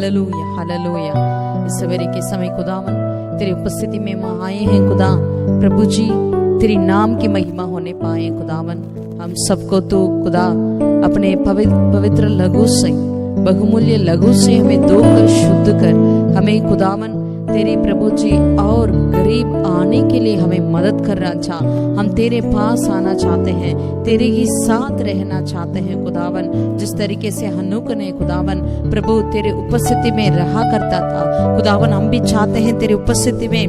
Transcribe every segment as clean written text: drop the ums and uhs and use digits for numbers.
Hallelujah hallelujah. इस सवेरे के समय खुदावन तेरी उपस्थिति में हम आए हैं खुदा। प्रभु जी तेरी नाम की महिमा होने पाए खुदावन। हम सबको तो खुदा अपने पवित्र लहू से, बहुमूल्य लहू से हमें धोकर शुद्ध कर, हमें खुदावन तेरे प्रभु जी और गरीब आने के लिए हमें मदद करना चाह। हम तेरे पास आना चाहते हैं, तेरे ही साथ रहना चाहते हैं खुदावन। जिस तरीके से हनूक ने खुदावन प्रभु तेरे उपस्थिति में रहा करता था खुदावन, हम भी चाहते हैं तेरे उपस्थिति में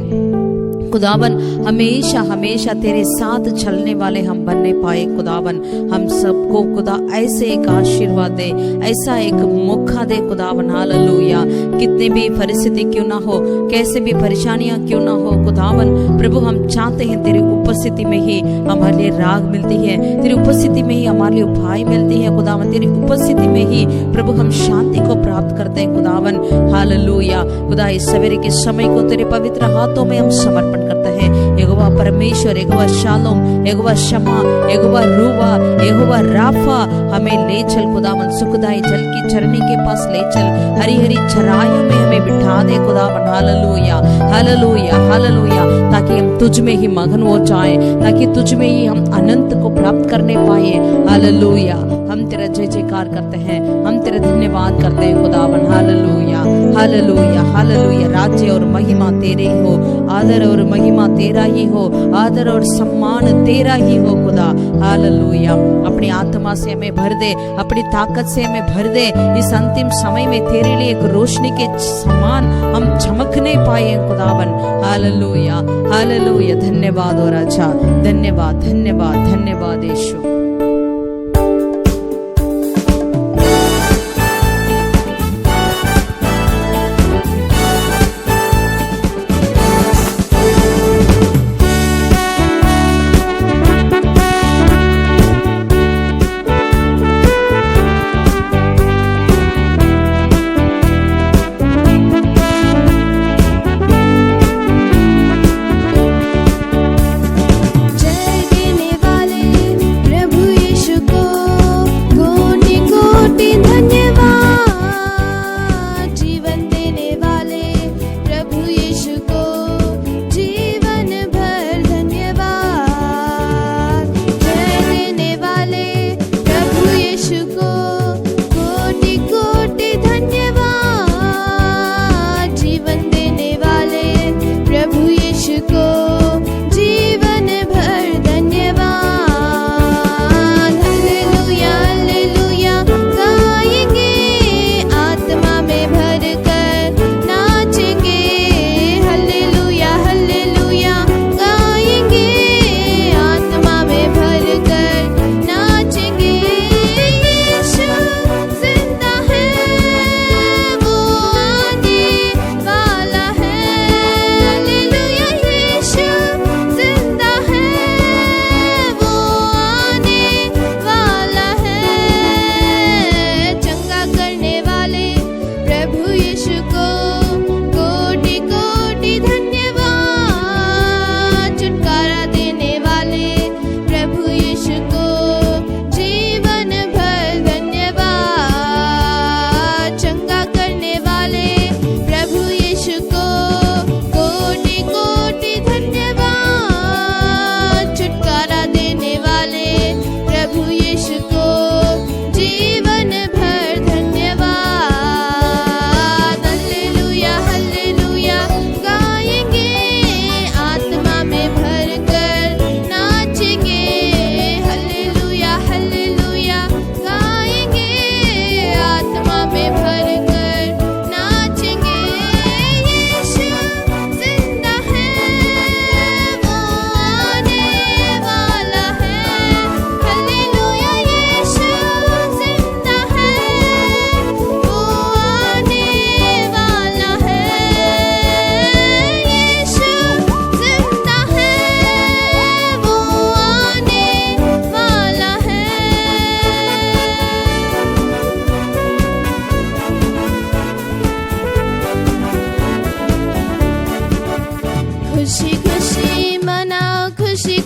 खुदावन हमेशा हमेशा तेरे साथ चलने वाले हम बनने पाए खुदावन। हम सबको खुदा ऐसे एक आशीर्वाद दे, ऐसा एक मौका दे खुदावन। हालेलुया। कितनी भी परिस्थिति क्यों ना हो, कैसे भी परेशानियां क्यों ना हो खुदावन प्रभु, हम चाहते हैं तेरी उपस्थिति में ही हमारे लिए राग मिलती है, तेरी उपस्थिति में ही हमारे लिए उपाय मिलती है खुदावन। तेरी उपस्थिति में ही प्रभु हम शांति को प्राप्त करते हैं खुदावन। हालेलुया। खुदा इस सवेरे के समय को तेरे पवित्र हाथों में हम समर्पण करते हैं। यहोवा परमेश्वर, यहोवा शालोम, यहोवा शमा, यहोवा रूवा, यहोवा राफा, हमें ले चल खुदावन। सुखदाई जल की चरनी के पास ले चल, हरी हरी चराइयों में हमें बिठा दे खुदावन। Hallelujah hallelujah hallelujah. ताकि हम तुझ में ही मगन हो जाएं, ताकि तुझ में ही हम अनंत को प्राप्त करने पाए। हालेलुया। हम तेरा जय जयकार करते हैं, हम तेरा धन्यवाद करते हैं खुदावन। Hallelujah hallelujah hallelujah. राज्य और महिमा तेरे ही हो, आदर और महिमा तेरा ही हो, आदर और सम्मान तेरा ही हो खुदा। हालेलुया। अपनी आत्मा से हमें भर दे, अपनी ताकत से हमें भर दे। इस अंतिम समय में तेरे लिए एक रोशनी के समान हम चमकने पाए खुदावन। Hallelujah hallelujah. धन्यवाद और अच्छा, धन्यवाद धन्यवाद धन्यवाद यीशु।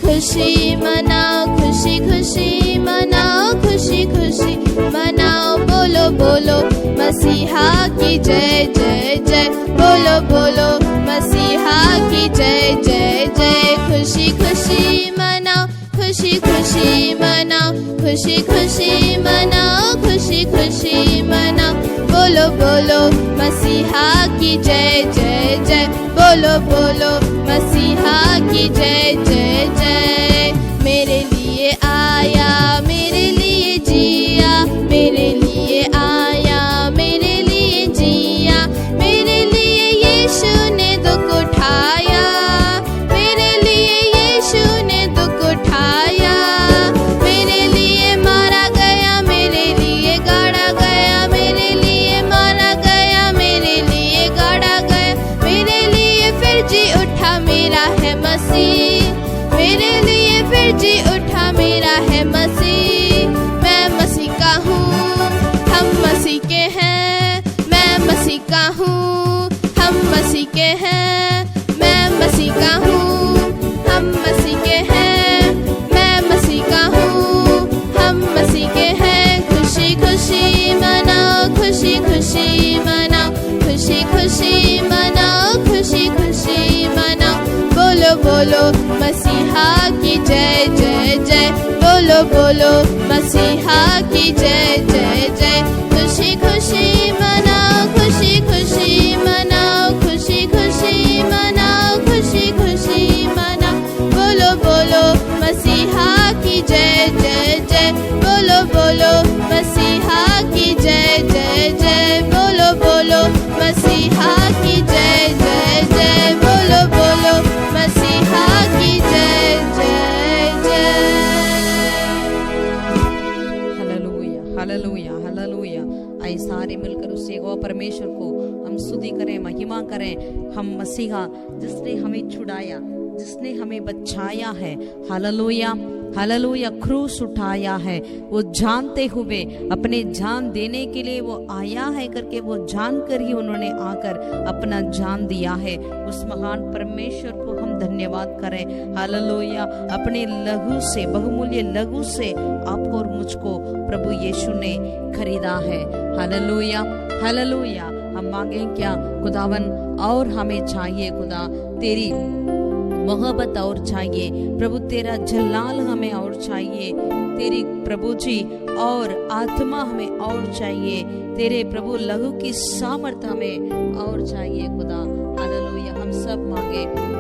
खुशी मनाओ, खुशी खुशी मनाओ, खुशी खुशी मनाओ, बोलो बोलो मसीहा की जय जय जय। बोलो बोलो मसीहा की जय जय जय। खुशी खुशी मनाओ, खुशी खुशी मनाओ, खुशी खुशी मनाओ, खुशी खुशी मनाओ। बोलो बोलो मसीहा की जय जय जय। बोलो बोलो मसीहा की जय जय जय। मेरे लिए आया, मेरे लिए जिया, मेरे लिए आया, मेरे लिए जिया। मेरे लिए यीशु ने दुख उठाया, मेरे लिए यीशु ने दुख उठाया। मेरे लिए मारा गया, मेरे लिए गाड़ा गया, मेरे लिए मारा गया, मेरे लिए गाड़ा गया। मेरे लिए फिर जी उठा, मेरा है मसीह। मेरे लिए फिर जी उठा, मेरा है मसीह। मैं मसीह का हूँ, हम मसीह के हैं। मैं मसीह का हूँ, हम मसीह के हैं। मैं मसीह का हूँ, हम मसीह के हैं। मैं मसीह का हूँ, हम मसीह के हैं। खुशी खुशी मनाओ, खुशी खुशी मनाओ, खुशी खुशी मनाओ, खुशी खुशी मनाओ। बोलो बोलो मसीहा की जय जय जय। बोलो बोलो मसीहा की जय जय जय। खुशी खुशी मनाओ, खुशी खुशी मनाओ, खुशी खुशी मनाओ, खुशी खुशी मनाओ। बोलो बोलो मसीहा की जय जय जय। बोलो बोलो मसीहा की जय जय जय। बोलो बोलो मसीहा की जय जय जय। बोलो बोलो मसीहा की जय जय जय। Hallelujah hallelujah hallelujah. आइए सारे मिलकर उस यहोवा परमेश्वर को हम स्तुति करें, महिमा करें। हम मसीहा जिसने हमें छुड़ाया, जिसने हमें बचाया है। Hallelujah hallelujah. क्रूस उठाया है, वो जानते हुए अपने जान देने के लिए वो आया है करके वो जानकर ही उन्होंने आकर अपना जान दिया है। उस महान परमेश्वर को हम धन्यवाद करें। हालेलुया। अपने लहू से, बहुमूल्य लहू से आपको और मुझको प्रभु यीशु ने खरीदा है। Hallelujah hallelujah. हम मांगे क्या खुदावन, और हमें चाहिए खुदा तेरी मोहब्बत और चाहिए प्रभु, तेरा जलाल हमें और चाहिए, तेरी प्रभु जी और आत्मा हमें और चाहिए, तेरे प्रभु लहू की सामर्थ हमें और चाहिए खुदा। हालेलुया।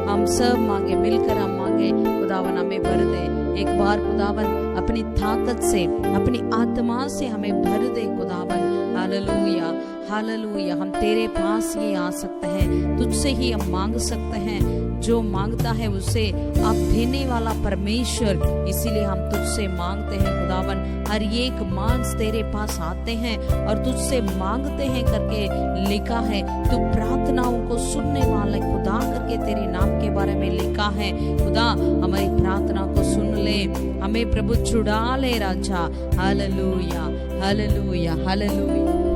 हम सब मांगे मिलकर हम मांगे खुदावन हमें भर दे। एक बार खुदावन अपनी ताकत से, अपनी आत्मा से हमें भर दे खुदावन। Hallelujah hallelujah. हम तेरे पास ही आ सकते हैं, तुझसे ही हम मांग सकते हैं। जो मांगता है उसे आप देने वाला परमेश्वर, इसीलिए हम तुझसे मांगते हैं खुदावन। हर एक मांस तेरे पास आते हैं और तुझसे मांगते हैं करके लिखा है। तू प्रार्थनाओं को सुनने वाला खुदा करके तेरे नाम के बारे में लिखा है। खुदा हमारी प्रार्थना को सुन ले, हमें प्रभु छुड़ा ले राजा। Hallelujah hallelujah hallelujah.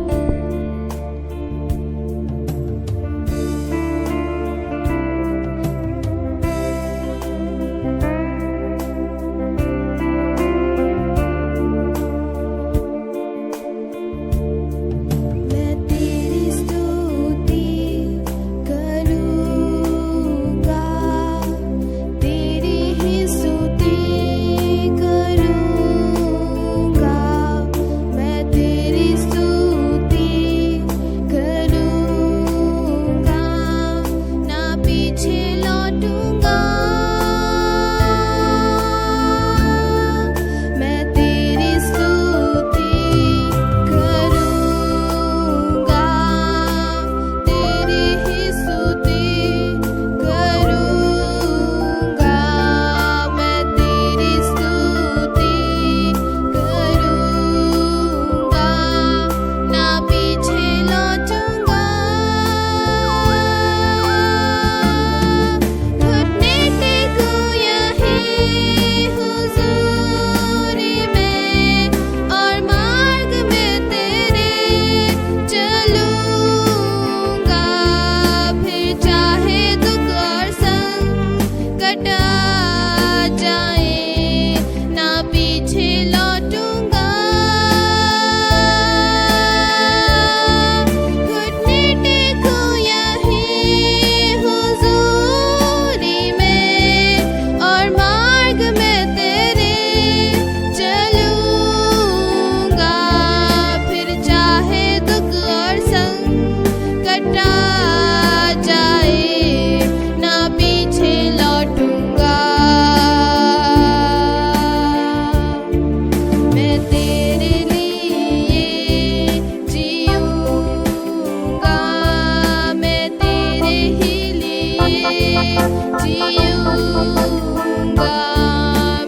जीऊंगा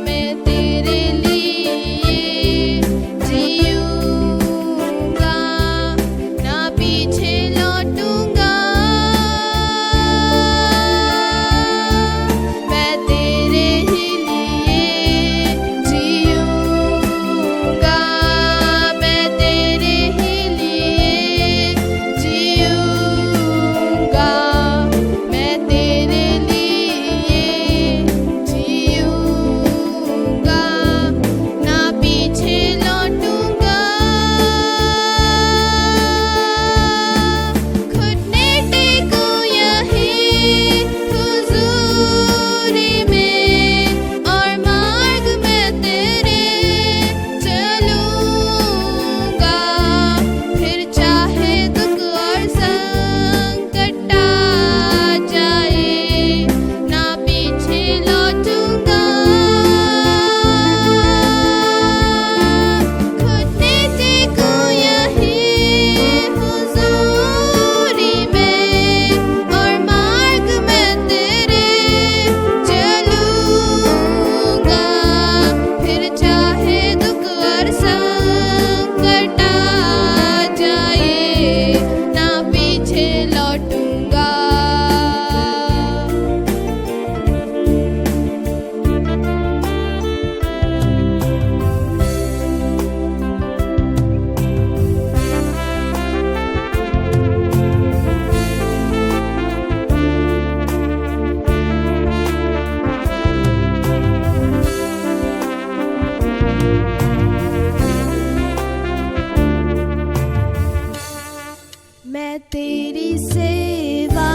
मैं तेरे लिए जीऊंगा ना पीछे लौटूंगा मैं तेरे ही लिए जीऊंगा मैं तेरे ही लिए जीऊंगा मैं तेरे लिए जीऊंगा ना पीछे लौटूंगा घुटने टेकूं यहीं हुजूरी में और मार्ग में तेरे चलूंगा फिर चाहे दुख और संकट आ जाए ना पीछे लौटूंगा घुटने टेकूं यहीं हुजूरी में और मार्ग में तेरे चलूंगा फिर चाहे दुख और संकट आ जाए ना पीछे लौटूंगा मैं तेरी सेवा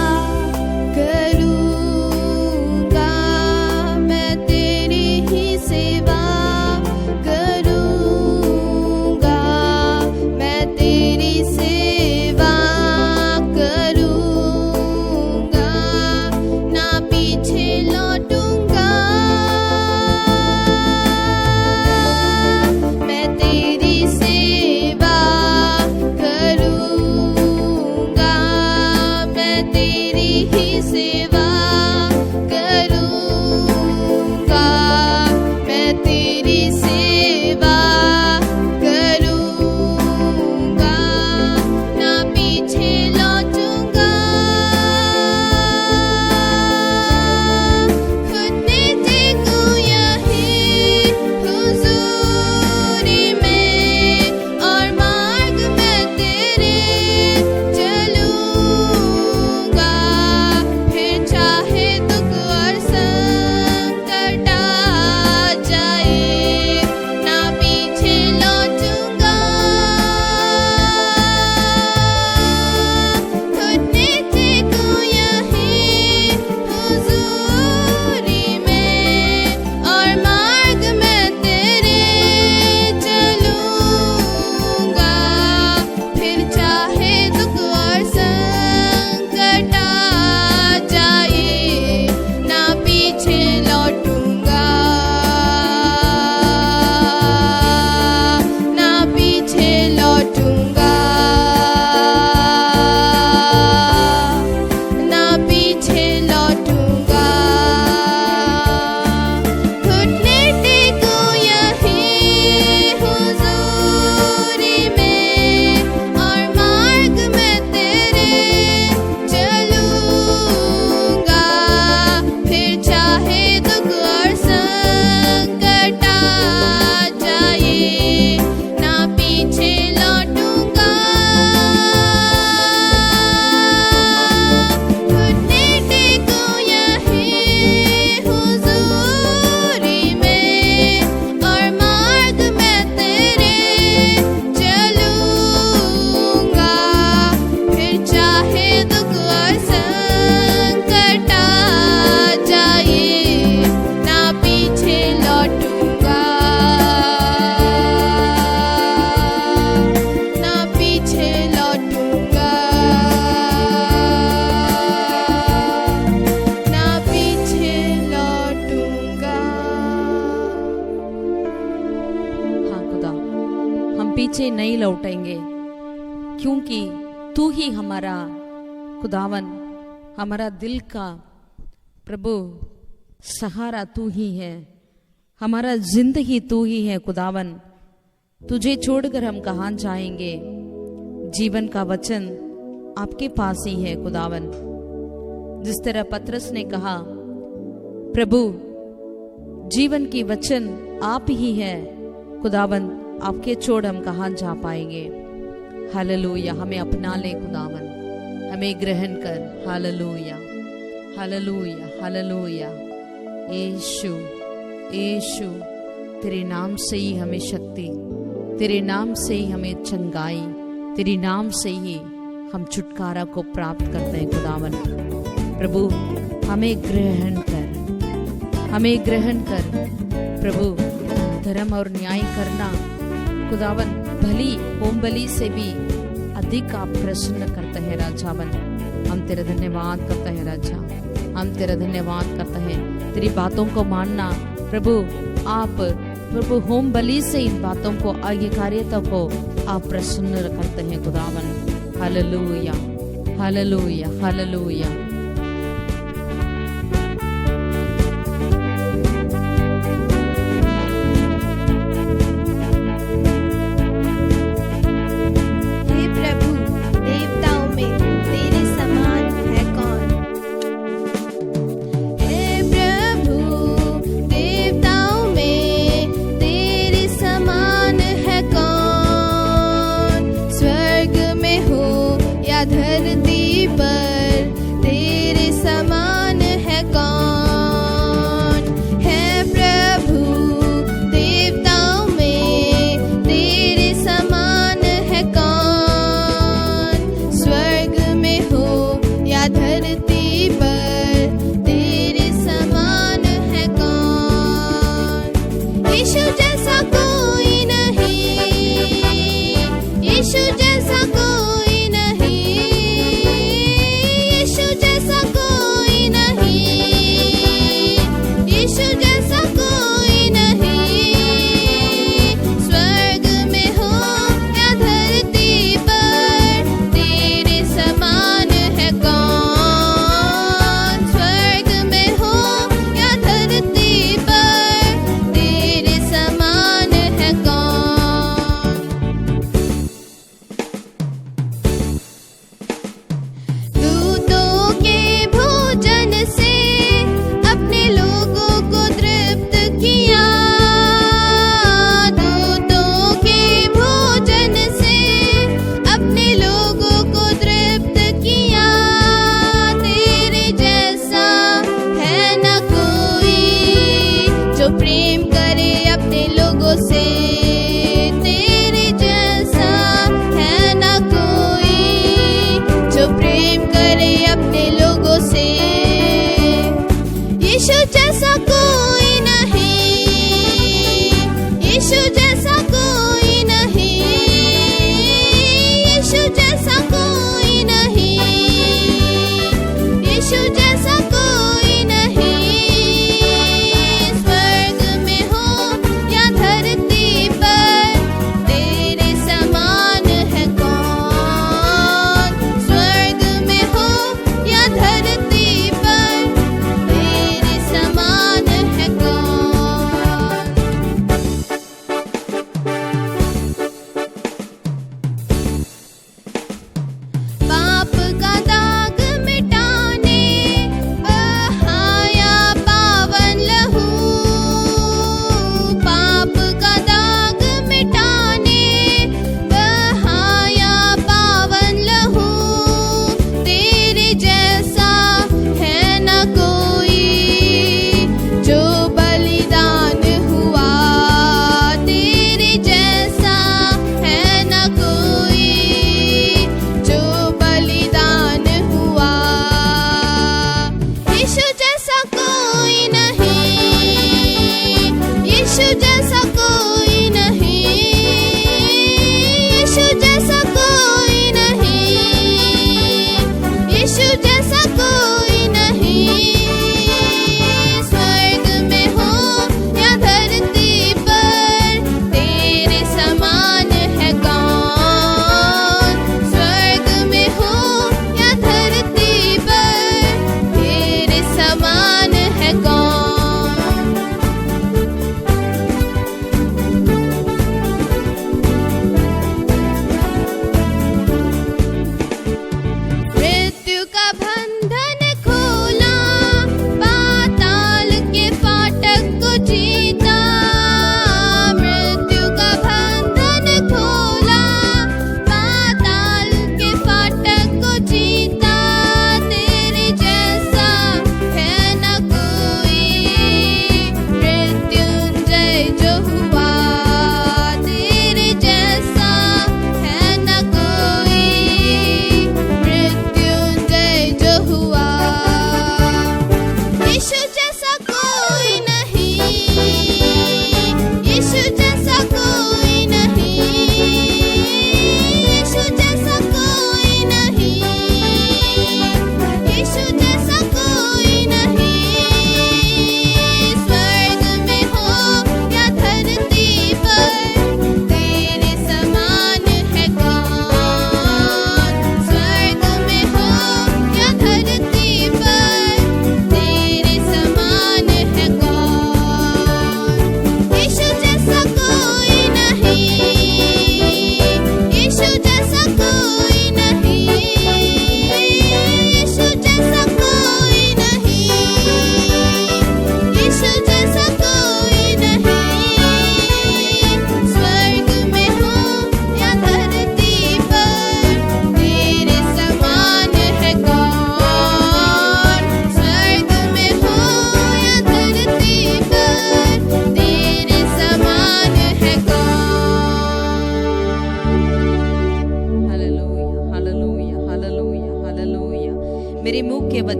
करूंगा मैं तेरी ही सेवा करूंगा मैं तेरी सेवा करूंगा ना पीछे लौटूंगा मैं तेरी सेवा करूंगा मैं तेरी ही सेवा करूंगा मैं तेरी सेवा करूंगा ना पीछे लौटूंगा घुटने टेकूं यहीं हुजूरी में और मार्ग में तेरे चलूंगा फिर चाहे दुख और संकट आ जाए ना पीछे लौटूंगा घुटने टेकूं यहीं हुजूरी में और मार्ग में तेरे चलूंगा फिर चाहे दुख और संकट आ जाए ना पीछे लौटूंगा ना पीछे लौटूंगा ना पीछे लौटूंगा घुटने टेकूं यहीं हुजूरी में और मार्ग में तेरे चलूंगा फिर चाहे दुख और संकट आ जाए ना पीछे लौटूंगा घुटने टेकूं यहीं हुजूरी में और मार्ग में तेरे चलूंगा फिर चाहे दुख और संकट आ जाए ना पीछे लौटूंगा ना पीछे लौटूंगा ना पीछे लौटूंगा हाँ खुदा, हम पीछे नहीं लौटेंगे क्योंकि तू ही हमारा खुदावन, हमारा दिल का प्रभु सहारा तू ही है, हमारा जिंदगी तू ही है खुदावन। तुझे छोड़कर हम कहाँ जाएंगे। जीवन का वचन आपके पास ही है खुदावन। जिस तरह पतरस ने कहा, प्रभु जीवन की वचन आप ही है खुदावन, आपके छोड़ हम कहाँ जा पाएंगे। हालेलुया, हमें अपना ले खुदावन, हमें ग्रहण कर। Hallelujah hallelujah hallelujah. यीशु यीशु, तेरे नाम से ही हमें शक्ति, तेरे नाम से ही हमें चंगाई, तेरे नाम से ही हम छुटकारा को प्राप्त करते हैं खुदावन। प्रभु हमें ग्रहण कर, हमें ग्रहण कर प्रभु। धर्म और न्याय करना खुदावन भली होम बलि से भी अधिक आप प्रसन्न करते हैं राजावन। हम तेरा धन्यवाद करते हैं राजा, हम तेरा धन्यवाद करते हैं। तेरी बातों को मानना प्रभु, आप प्रभु होम बलि से इन बातों को, आगे कार्यता को आप प्रसन्न करते हैं खुदावन। Hallelujah hallelujah hallelujah. धरती पर तेरे समान है कौन। है प्रभु देवताओं में तेरे समान है कौन। स्वर्ग में हो या धरती पर तेरे समान है कौन। यीशु जैसा कोई नहीं, यीशु जैसा कोई नहीं, समान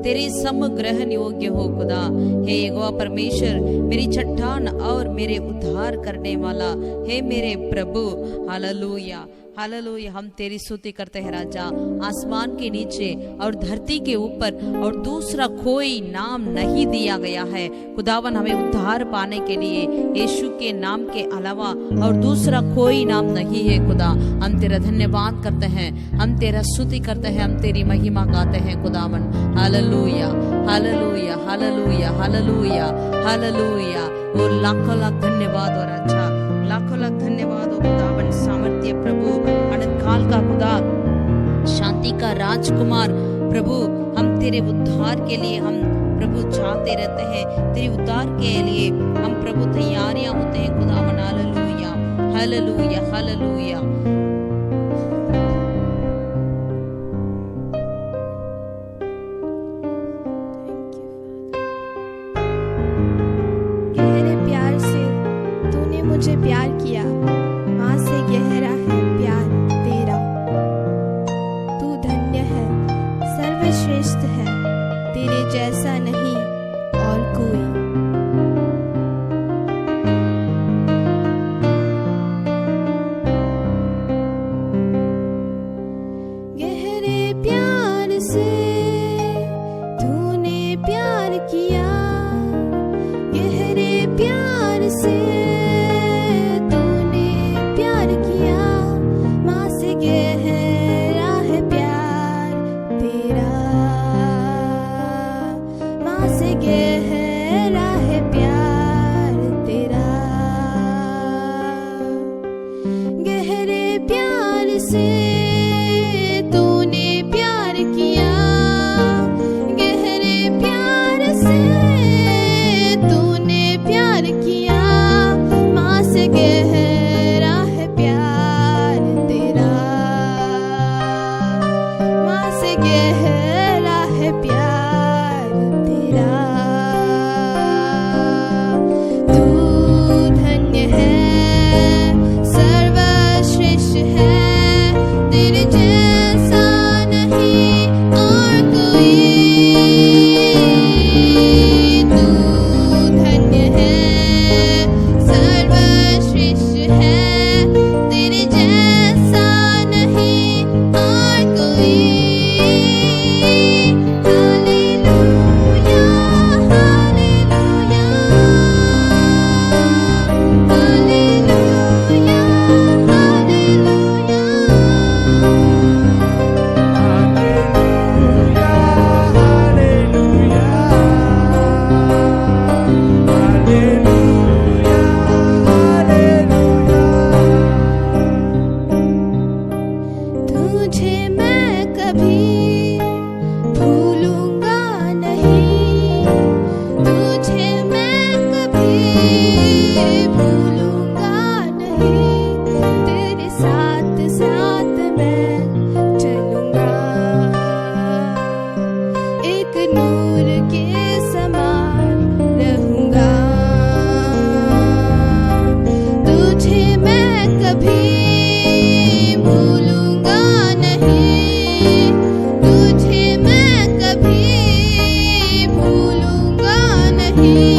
तेरे समग्रहण योग्य हो खुदा। हे यहोवा परमेश्वर, मेरी चट्टान और मेरे उद्धार करने वाला, हे मेरे प्रभु। Hallelujah hallelujah. हम तेरी स्तुति करते हैं राजा। आसमान के नीचे और धरती के ऊपर और दूसरा कोई नाम नहीं दिया गया है खुदावन हमें उद्धार पाने के लिए, यीशु के नाम के अलावा और दूसरा कोई नाम नहीं है खुदा। हम तेरा धन्यवाद करते हैं, हम तेरा स्तुति करते हैं, हम तेरी महिमा गाते हैं खुदावन। Hallelujah hallelujah hallelujah hallelujah hallelujah. और लाखों लाख धन्यवाद और अच्छा लाखों लाख धन्यवाद हो खुदावन। सामर्थ्य प्रभु, अनंत काल का खुदा, शांति का राजकुमार प्रभु, हम तेरे उद्धार के लिए हम प्रभु चाहते रहते हैं, तेरे उद्धार के लिए हम प्रभु तैयारियां होते हैं खुदावन। Hallelujah hallelujah hallelujah. गहरे प्यार से तूने मुझे प्यार किया, माँ से गहरा है प्यार तेरा। तू धन्य है, सर्वश्रेष्ठ है, तेरे जैसा नहीं और कोई। गहरे प्यार से तूने प्यार किया, गहरे प्यार से तूने प्यार किया, माँ से गहरा है प्यार तेरा, माँ से गहरा है प्यार तेरा। गहरे प्यार से तूने प्यार किया, गहरे प्यार से तूने प्यार किया, माँ से गहरा है प्यार तेरा, माँ से गहरा है प्यार तेरा। तू धन्य है, सर्वश्रेष्ठ है, तेरे जैसा नहीं और कोई। तू धन्य है, सर्वश्रेष्ठ है, तेरे जैसा नहीं और कोई। हालेलुया हालेलुया तुझे मैं कभी भूलूंगा नहीं, तुझे मैं कभी भूलूंगा नहीं, तेरे साथ साथ मैं चलूंगा, एक नूर के समान रहूंगा। तुझे मैं कभी भूलूंगा नहीं, तुझे मैं कभी भूलूंगा नहीं,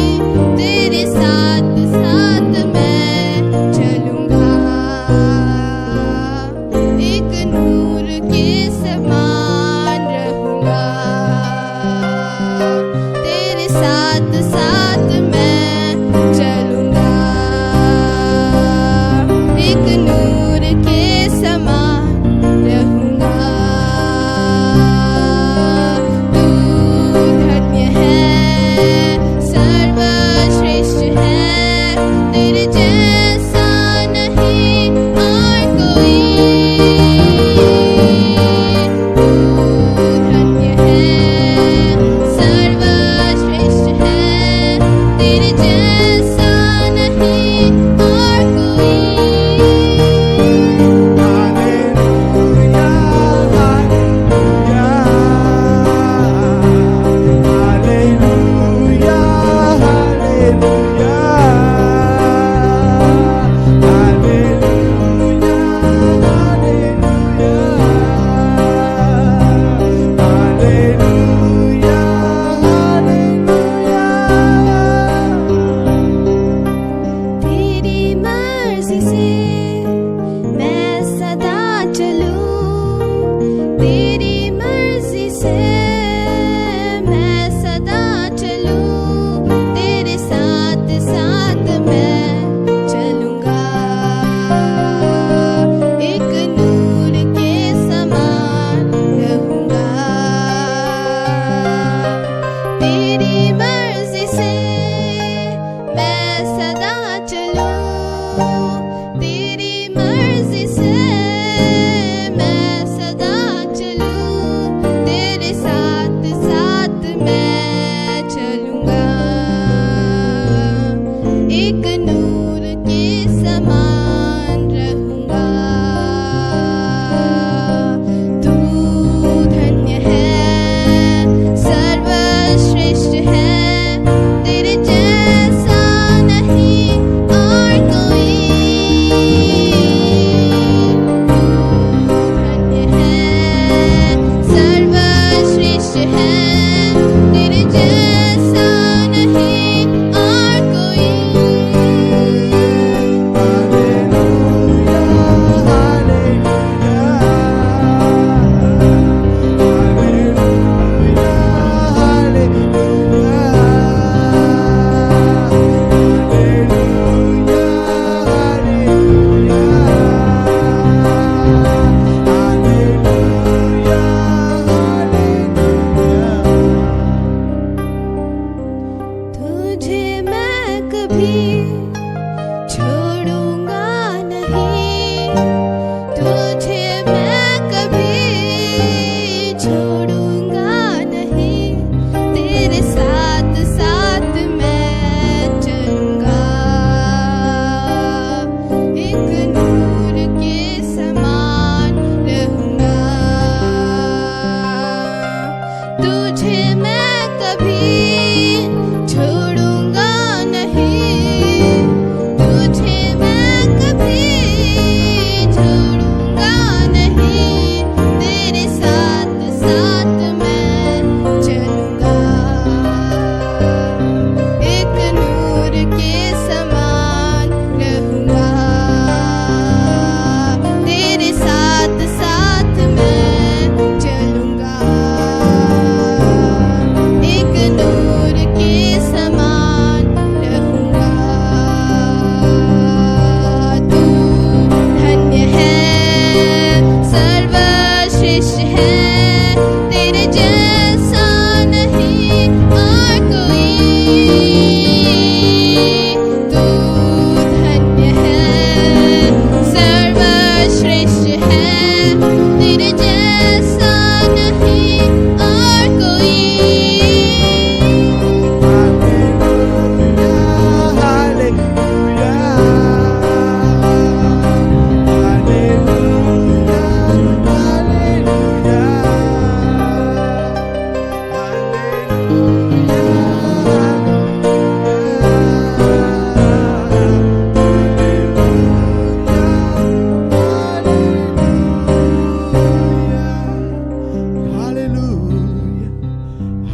तेरे साथ साथ मैं चलूंगा, एक नूर के समान रहूंगा, तेरे साथ साथ मैं चलूंगा, एक नूर के समान रहूंगा। तू धन्य है, सर्वश्रेष्ठ है, तेरे जैसा नहीं और कोई। तू धन्य है, सर्वश्रेष्ठ है,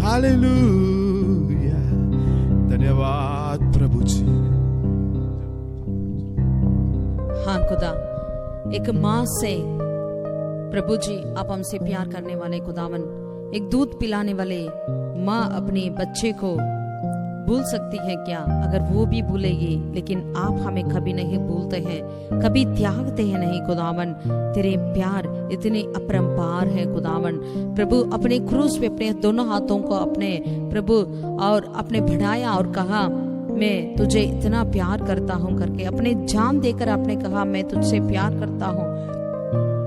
हालेलुया। धन्यवाद प्रभु जी। हाँ खुदा, एक माँ से प्रभु जी आप हमसे प्यार करने वाले खुदावन, एक दूध पिलाने वाले माँ अपने बच्चे को भूल सकती है क्या? अगर वो भी भूलेगी, लेकिन आप हमें कभी नहीं भूलते हैं, कभी त्यागते हैं नहीं खुदावन। तेरे प्यार इतने अपरंपार है खुदावन। प्रभु अपने क्रूस पे अपने दोनों हाथों को अपने प्रभु और अपने बढ़ाया और कहा मैं तुझे इतना प्यार करता हूँ करके, अपने जान देकर आपने कहा मैं तुझसे प्यार करता हूँ।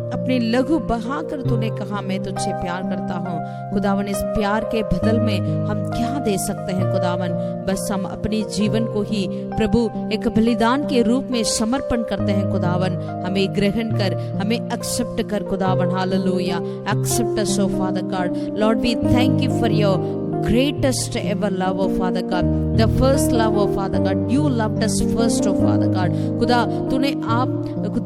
अपने लहू बहाकर तूने कहा मैं तुझसे प्यार करता हूँ। खुदावन, इस प्यार के बदल में हम क्या दे सकते हैं खुदावन? बस हम अपने जीवन को ही प्रभु एक बलिदान के रूप में समर्पण करते हैं खुदावन। हमें ग्रहण कर, हमें एक्सेप्ट कर खुदावन। Hallelujah. Accept us O father God. Lord we thank you for your greatest ever love, oh Father God, the first love, oh Father God, you loved us first, oh Father God. खुदा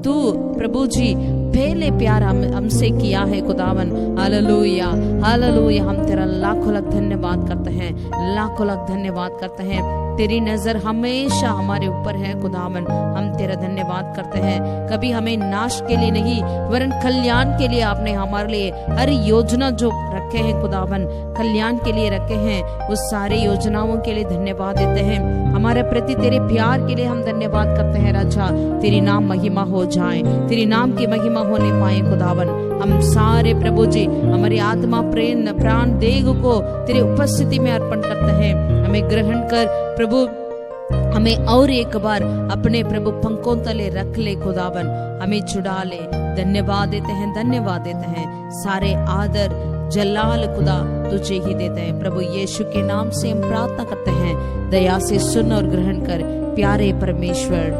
तू प्रभु जी पहले प्यार हमसे किया है खुदावन। Hallelujah, hallelujah. हम तेरा लाखों लाख धन्यवाद करते हैं, लाखों लाख धन्यवाद करते हैं। तेरी नजर हमेशा हमारे ऊपर है खुदावन। हम तेरा धन्यवाद करते हैं। कभी हमें नाश के लिए नहीं वरन कल्याण के लिए आपने हमारे लिए हर योजना जो रखे हैं खुदावन, कल्याण के लिए रखे हैं, उस सारे योजनाओं के लिए धन्यवाद देते हैं। हमारे प्रति तेरे प्यार के लिए हम धन्यवाद करते हैं राजा। तेरी नाम महिमा हो जाए, तेरी नाम की महिमा होने पाए खुदावन। हम सारे प्रभु जी हमारी आत्मा प्रेम प्राण देह को तेरे उपस्थिति में अर्पण करते हैं। हमें ग्रहण कर प्रभु, हमें और एक बार अपने प्रभु पंखों तले रख ले खुदावन, हमें छुड़ा ले। धन्यवाद देते हैं, धन्यवाद देते हैं। सारे आदर जलाल खुदा तुझे ही देते हैं। प्रभु यीशु के नाम से हम प्रार्थना करते हैं, दया से सुन और ग्रहण कर प्यारे परमेश्वर।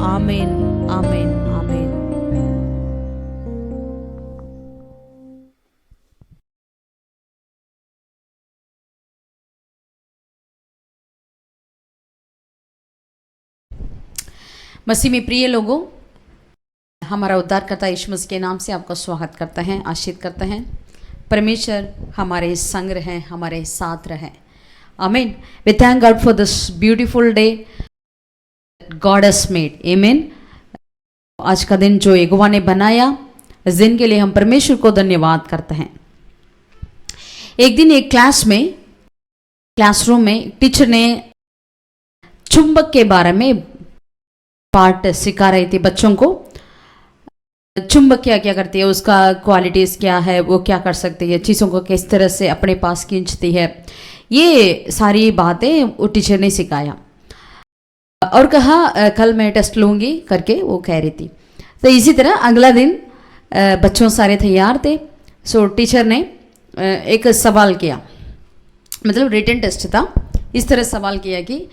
आमीन, आमीन, आमीन। मसीह में प्रिय लोगों, हमारा उद्धारकर्ता यीशु मसीह के नाम से आपका स्वागत करते हैं, आशीर्वाद करते हैं। परमेश्वर हमारे संग रहें, हमारे साथ रहें। आमीन। We thank God for this beautiful day God has made. आमीन। आज का दिन जो यहोवा ने बनाया, इस दिन के लिए हम परमेश्वर को धन्यवाद करते हैं। एक दिन एक क्लासरूम में टीचर ने चुंबक के बारे में पाठ सिखा रही थी बच्चों को। चुंबक क्या क्या करती है, उसका क्वालिटीज क्या है, वो क्या कर सकती है, चीज़ों को किस तरह से अपने पास खींचती है, ये सारी बातें वो टीचर ने सिखाया और कहा कल मैं टेस्ट लूँगी करके वो कह रही थी। तो इसी तरह अगला दिन बच्चों सारे तैयार थे। सो टीचर ने एक सवाल किया, मतलब रिटन टेस्ट था। इस तरह सवाल किया कि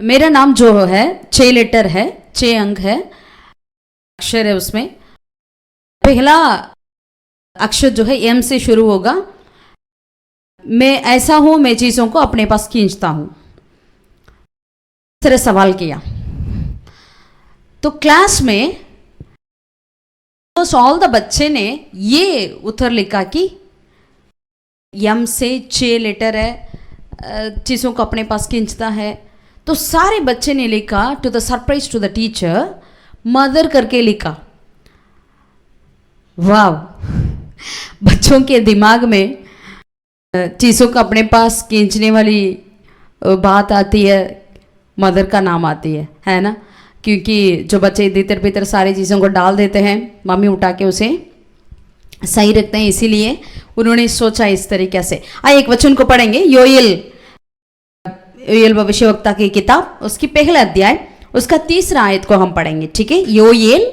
मेरा नाम जो है 6 लेटर है, 6 अंक है, अक्षर है, उसमें पहला अक्षर जो है एम से शुरू होगा। मैं ऐसा हूं, मैं चीजों को अपने पास खींचता हूं। इस तरह सवाल किया तो क्लास में ऑल द बच्चे ने ये उत्तर लिखा कि एम से 6 लेटर है, चीजों को अपने पास खींचता है। तो सारे बच्चे ने लिखा to the surprise to the teacher mother करके लिखा। वाव, बच्चों के दिमाग में चीज़ों को अपने पास खींचने वाली बात आती है, मदर का नाम आती है ना? क्योंकि जो बच्चे इधर भीतर सारी चीज़ों को डाल देते हैं, मम्मी उठा के उसे सही रखते हैं, इसीलिए उन्होंने सोचा इस तरीके से। आइए एक वचन को पढ़ेंगे, योएल भविष्यवक्ता की किताब, उसकी पहला अध्याय, उसका 3रा आयत को हम पढ़ेंगे। ठीक है, योएल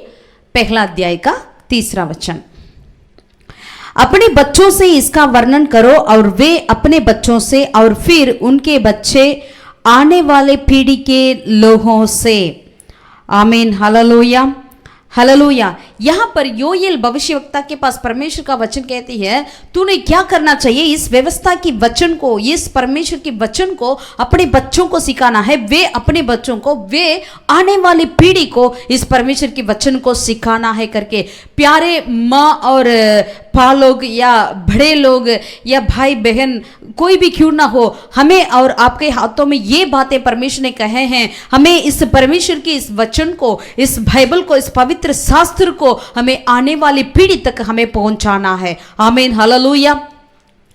पहला अध्याय का 3रा वचन। अपने बच्चों से इसका वर्णन करो और वे अपने बच्चों से और फिर उनके बच्चे आने वाले पीढ़ी के लोगों से। आमीन, हालेलुया, हालेलुया। यहाँ पर योएल भविष्यवक्ता के पास परमेश्वर का वचन कहती है, तूने क्या करना चाहिए, इस व्यवस्था की वचन को, इस परमेश्वर की वचन को अपने बच्चों को सिखाना है। वे अपने बच्चों को, वे आने वाली पीढ़ी को इस परमेश्वर की वचन को सिखाना है करके। प्यारे माँ और पा लोग या बड़े लोग या भाई बहन कोई भी क्यों ना हो, हमें और आपके हाथों में ये बातें परमेश्वर ने कहे हैं। हमें इस परमेश्वर की इस वचन को, इस बाइबल को, इस पवित्र शास्त्र को हमें आने वाली पीढ़ी तक हमें पहुंचाना है। आमीन, हालेलुया।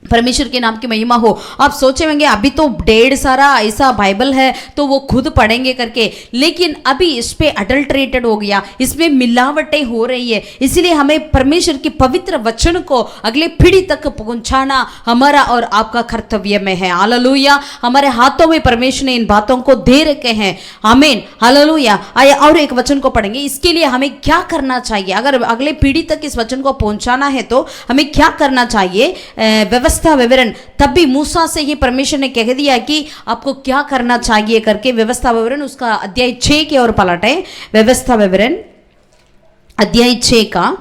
परमेश्वर के नाम की महिमा हो। आप सोचे होंगे अभी तो ढेर सारा ऐसा बाइबल है तो वो खुद पढ़ेंगे करके, लेकिन अभी इस पे अडल्ट्रेटेड हो गया, इसमें मिलावटें हो रही है। इसीलिए हमें परमेश्वर की पवित्र वचन को अगले पीढ़ी तक पहुंचाना हमारा और आपका कर्तव्य में है। हालेलुया। हमारे हाथों में परमेश्वर ने इन बातों को दे रखे हैं। आमीन, हालेलुया। आइए और एक वचन को पढ़ेंगे। इसके लिए हमें क्या करना चाहिए, अगर अगले पीढ़ी तक इस वचन को पहुंचाना है तो हमें क्या करना चाहिए। व्यवस्था विवरण, तब भी मूसा से ही परमेश्वर ने कह दिया कि आपको क्या करना चाहिए करके। व्यवस्था विवरण उसका अध्याय 6 की ओर पलटे। व्यवस्था विवरण अध्याय 6 का,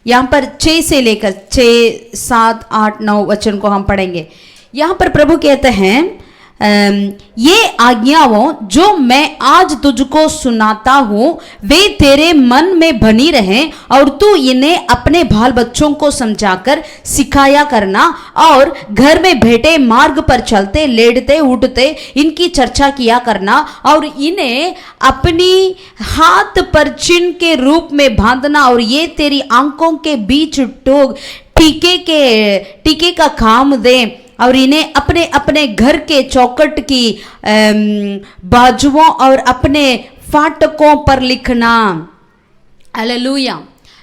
यहां पर 6 से लेकर 6, 7, 8, 9 वचन को हम पढ़ेंगे। यहां पर प्रभु कहते हैं, ये आज्ञाओं जो मैं आज तुझको सुनाता हूं वे तेरे मन में बनी रहें और तू इन्हें अपने बाल बच्चों को समझाकर सिखाया करना और घर में बैठे मार्ग पर चलते लेटते उठते इनकी चर्चा किया करना और इन्हें अपनी हाथ पर चिन्ह के रूप में बांधना और ये तेरी आंखों के बीच टीके का काम दे और इन्हें अपने अपने घर के चौखट की बाजुओं और अपने फाटकों पर लिखना। Hallelujah,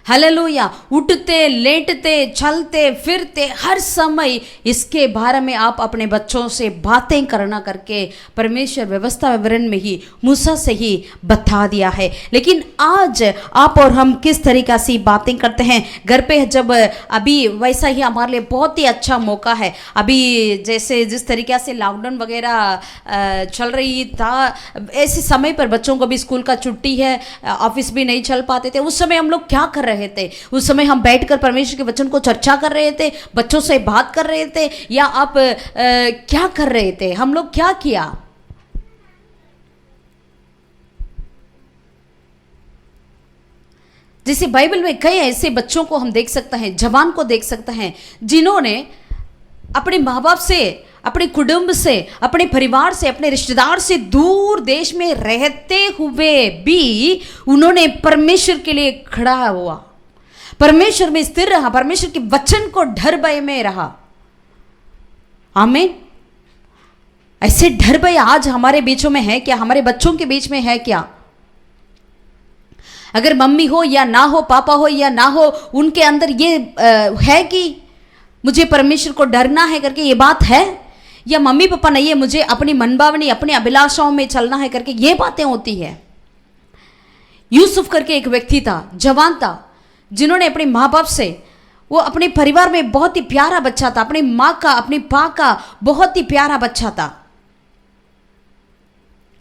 hallelujah. उठते लेटते चलते फिरते हर समय इसके बारे में आप अपने बच्चों से बातें करना करके परमेश्वर व्यवस्था विवरण में ही मूसा से ही बता दिया है। लेकिन आज आप और हम किस तरीका से बातें करते हैं घर पे, जब अभी वैसा ही हमारे लिए बहुत ही अच्छा मौका है। अभी जैसे जिस तरीके से लॉकडाउन वगैरह चल रही था, ऐसे समय पर बच्चों को भी स्कूल का छुट्टी है, ऑफिस भी नहीं चल पाते थे। उस समय हम लोग क्या कर रहे थे, उस समय हम बैठकर परमेश्वर के वचन को चर्चा कर रहे थे, बच्चों से बात कर रहे थे, या आप क्या कर रहे थे, हम लोग क्या किया। जैसे बाइबल में कई ऐसे बच्चों को हम देख सकते हैं, जवान को देख सकते हैं, जिन्होंने अपने माँ बाप से, अपने कुटुंब से, अपने परिवार से, अपने रिश्तेदार से दूर देश में रहते हुए भी उन्होंने परमेश्वर के लिए खड़ा हुआ, परमेश्वर में स्थिर रहा, परमेश्वर के वचन को डर भय में रहा। आमीन। ऐसे डर भय आज हमारे बीचों में है क्या, हमारे बच्चों के बीच में है क्या। अगर मम्मी हो या ना हो, पापा हो या ना हो, उनके अंदर ये है कि मुझे परमेश्वर को डरना है करके ये बात है, या मम्मी पापा नहीं है, मुझे अपनी मनभावनी अपनी अभिलाषाओं में चलना है करके ये बातें होती है। यूसुफ करके एक व्यक्ति था, जवान था, जिन्होंने अपने माँ बाप से, वो अपने परिवार में बहुत ही प्यारा बच्चा था, अपनी माँ का अपनी पा का बहुत ही प्यारा बच्चा था,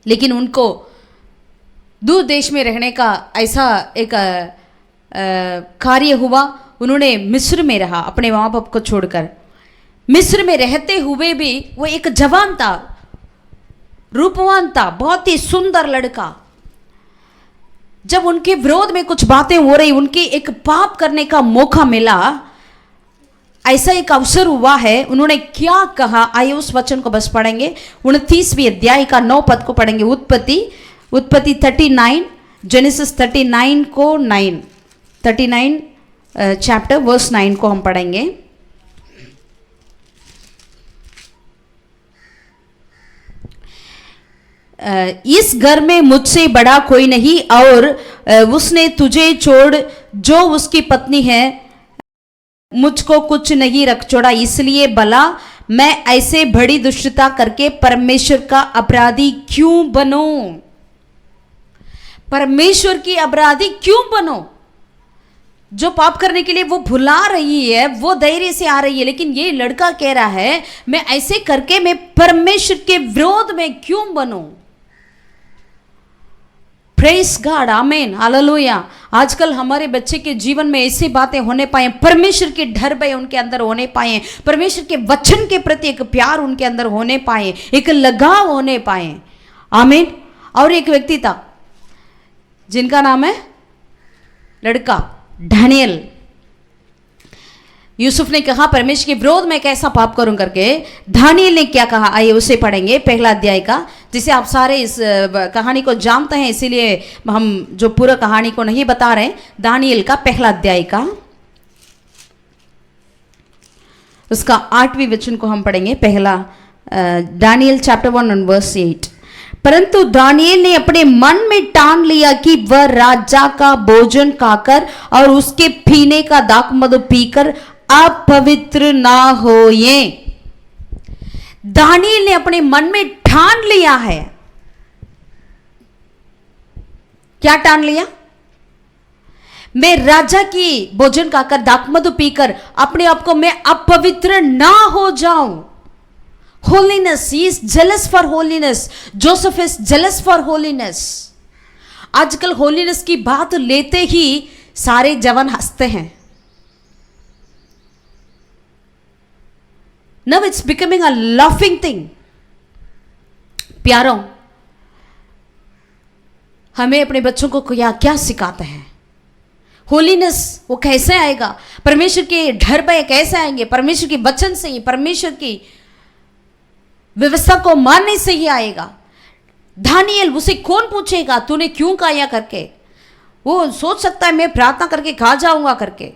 लेकिन उनको दूर देश में रहने का ऐसा एक कार्य हुआ। उन्होंने मिस्र में रहा अपने माँ बाप को छोड़कर। मिस्र में रहते हुए भी वो एक जवान था, रूपवान था, बहुत ही सुंदर लड़का। जब उनके विरोध में कुछ बातें हो रही, उनके एक पाप करने का मौका मिला, ऐसा एक अवसर हुआ है, उन्होंने क्या कहा, आइए उस वचन को बस पढ़ेंगे। 29वीं अध्याय का 9 पद को पढ़ेंगे। उत्पत्ति 39, जेनेसिस 39 को 9, 39 चैप्टर वर्स 9 को हम पढ़ेंगे। इस घर में मुझसे बड़ा कोई नहीं और उसने तुझे छोड़ जो उसकी पत्नी है मुझको कुछ नहीं रख छोड़ा, इसलिए भला मैं ऐसे बड़ी दुष्टता करके परमेश्वर का अपराधी क्यों बनूं। परमेश्वर की अपराधी क्यों बनो। जो पाप करने के लिए वो भुला रही है, वो धैर्य से आ रही है, लेकिन ये लड़का कह रहा है मैं ऐसे करके मैं परमेश्वर के विरोध में क्यों बनूं। प्रेस गॉड, आमीन, हालेलुया। आजकल हमारे बच्चे के जीवन में ऐसी बातें होने पाए, परमेश्वर के डर भय उनके अंदर होने पाए, परमेश्वर के वचन के प्रति एक प्यार उनके अंदर होने पाए, एक लगाव होने पाए, आमीन। और एक व्यक्ति था जिनका नाम है लड़का दानियेल। यूसुफ ने कहा परमेश्वर के विरोध में कैसा पाप करूं करके, दानियेल ने क्या कहा, आइए उसे पढ़ेंगे, पहला अध्याय का, जिसे आप सारे इस कहानी को जानते हैं, इसीलिए हम जो पूरा कहानी को नहीं बता रहे। दानियेल का पहला अध्याय का उसका 8वें वचन को हम पढ़ेंगे। पहला दानियेल चैप्टर 1 और वर्स 8। परंतु दानियेल ने अपने मन में ठान लिया कि वह राजा का भोजन खाकर और उसके पीने का दाखमधु पीकर अपवित्र ना होए। दानियेल ने अपने मन में ठान लिया है। क्या ठान लिया? मैं राजा की भोजन खाकर दाखमधु पीकर अपने आप को मैं अपवित्र ना हो जाऊं। Holiness, he is jealous for holiness. Joseph is jealous for holiness. आजकल होलीनेस की बात लेते ही सारे जवान हंसते हैं। Now it's becoming a laughing thing. प्यारों, हमें अपने बच्चों को क्या सिखाते हैं? होलीनेस वो कैसे आएगा? परमेश्वर के डर भय कैसे आएंगे? परमेश्वर के वचन से ही, परमेश्वर की व्यवस्था को मानने से ही आएगा। दानियेल, उसे कौन पूछेगा तूने क्यों खाया करके? वो सोच सकता है मैं प्रार्थना करके खा जाऊंगा करके,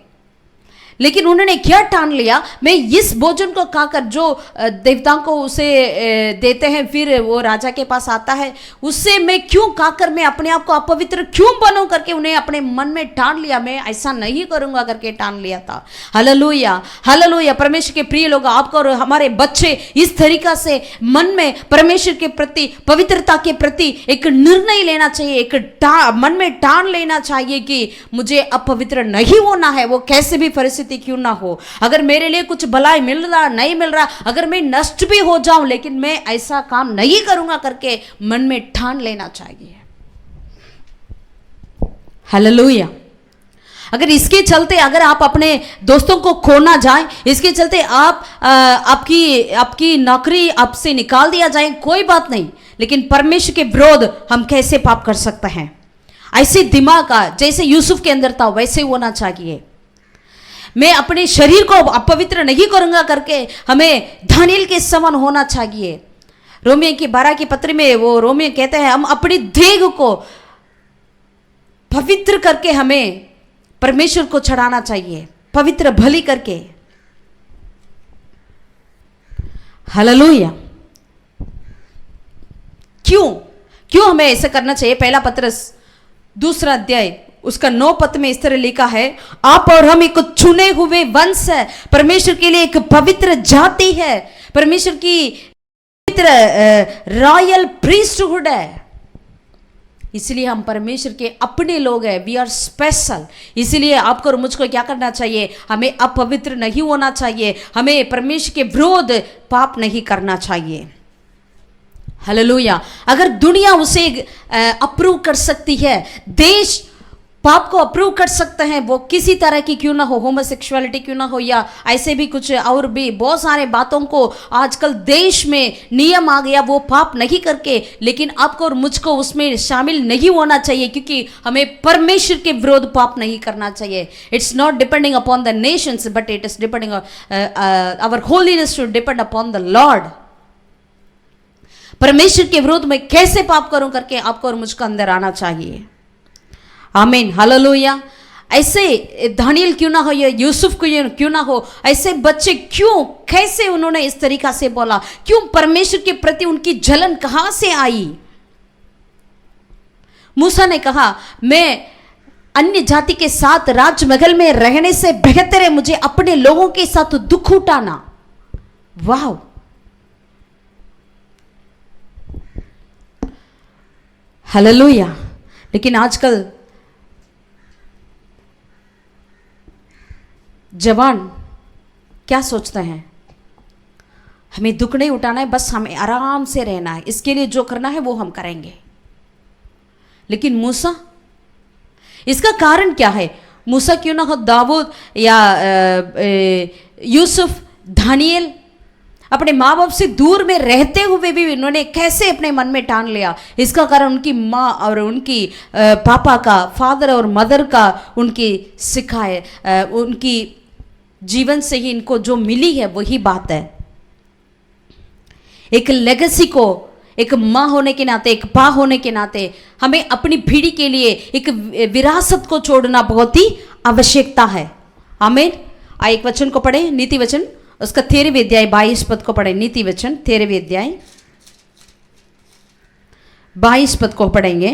लेकिन उन्होंने क्या ठान लिया, मैं इस भोजन को खाकर जो देवताओं को उसे देते हैं, फिर वो राजा के पास आता है, उससे मैं क्यों खाकर मैं अपने आप को अपवित्र क्यों बनूं करके उन्हें अपने मन में ठान लिया। मैं ऐसा नहीं करूंगा करके ठान लिया था। Hallelujah, hallelujah. परमेश्वर के प्रिय लोग, आपको और हमारे बच्चे इस तरीका से मन में परमेश्वर के प्रति, पवित्रता के प्रति एक निर्णय लेना चाहिए, एक मन में ठान लेना चाहिए कि मुझे अपवित्र नहीं होना है, वो कैसे भी परिस्थिति क्यों ना हो। अगर मेरे लिए कुछ भलाई मिल रहा नहीं मिल रहा, अगर मैं नष्ट भी हो जाऊं, लेकिन मैं ऐसा काम नहीं करूंगा करके मन में ठान लेना चाहिए। हालेलुया। अगर इसके चलते अगर आप अपने दोस्तों को खोना जाए, इसके चलते आप आपकी नौकरी आपसे निकाल दिया जाए, कोई बात नहीं, लेकिन परमेश्वर के विरोध हम कैसे पाप कर सकते हैं? ऐसे दिमाग का जैसे यूसुफ के अंदर था वैसे होना चाहिए। मैं अपने शरीर को अपवित्र नहीं करूंगा करके हमें दानियेल के समान होना चाहिए। रोमियो की 12 की पत्री में वो रोमियो कहते हैं हम अपनी देह को पवित्र करके हमें परमेश्वर को चढ़ाना चाहिए, पवित्र बलि करके। हालेलुया। क्यों हमें ऐसा करना चाहिए? पहला पत्रस 2 अध्याय उसका 9 पद में इस तरह लिखा है, आप और हम एक चुने हुए वंश है, परमेश्वर के लिए एक पवित्र जाति है, परमेश्वर की पवित्र रॉयल प्रीस्टहुड है, इसलिए हम परमेश्वर के अपने लोग हैं। We are special. इसलिए आपको और मुझको क्या करना चाहिए? हमें अपवित्र नहीं होना चाहिए, हमें परमेश्वर के विरोध पाप नहीं करना चाहिए। हालेलुया। अगर दुनिया उसे अप्रूव कर सकती है, देश पाप को अप्रूव कर सकते हैं, वो किसी तरह की क्यों ना हो, होमोसेक्सुअलिटी क्यों ना हो या ऐसे भी कुछ और भी बहुत सारे बातों को आजकल देश में नियम आ गया, वो पाप नहीं करके, लेकिन आपको और मुझको उसमें शामिल नहीं होना चाहिए, क्योंकि हमें परमेश्वर के विरोध पाप नहीं करना चाहिए। It's not depending upon the nations but it is depending our holiness to depend upon the Lord. परमेश्वर के विरोध में कैसे पाप करूं करके आपको और मुझको अंदर आना चाहिए। आमीन, हालेलुया। ऐसे दानियेल क्यों ना हो या यूसुफ क्यों ना हो, ऐसे बच्चे क्यों, कैसे उन्होंने इस तरीका से बोला? क्यों? परमेश्वर के प्रति उनकी जलन कहां से आई? मूसा ने कहा मैं अन्य जाति के साथ राजमहल में रहने से बेहतर है मुझे अपने लोगों के साथ दुख उठाना। वाह, हालेलुया। लेकिन आजकल जवान क्या सोचते हैं? हमें दुख नहीं उठाना है, बस हमें आराम से रहना है, इसके लिए जो करना है वो हम करेंगे। लेकिन मूसा, इसका कारण क्या है? मूसा क्यों ना हो, दाऊद या यूसुफ, दानियल, अपने माँ बाप से दूर में रहते हुए भी उन्होंने कैसे अपने मन में ठान लिया? इसका कारण उनकी माँ और उनकी पापा का, फादर और मदर का उनकी सिखाए, उनकी जीवन से ही इनको जो मिली है वही बात है। एक लेगेसी को, एक माँ होने के नाते, एक पा होने के नाते हमें अपनी पीढ़ी के लिए एक विरासत को छोड़ना बहुत ही आवश्यकता है। आमीन। एक वचन को पढ़े, नीति वचन, उसका 13वें अध्याय 22 पद को पढ़े। नीति वचन 13वें अध्याय 22 पद को पढ़ेंगे।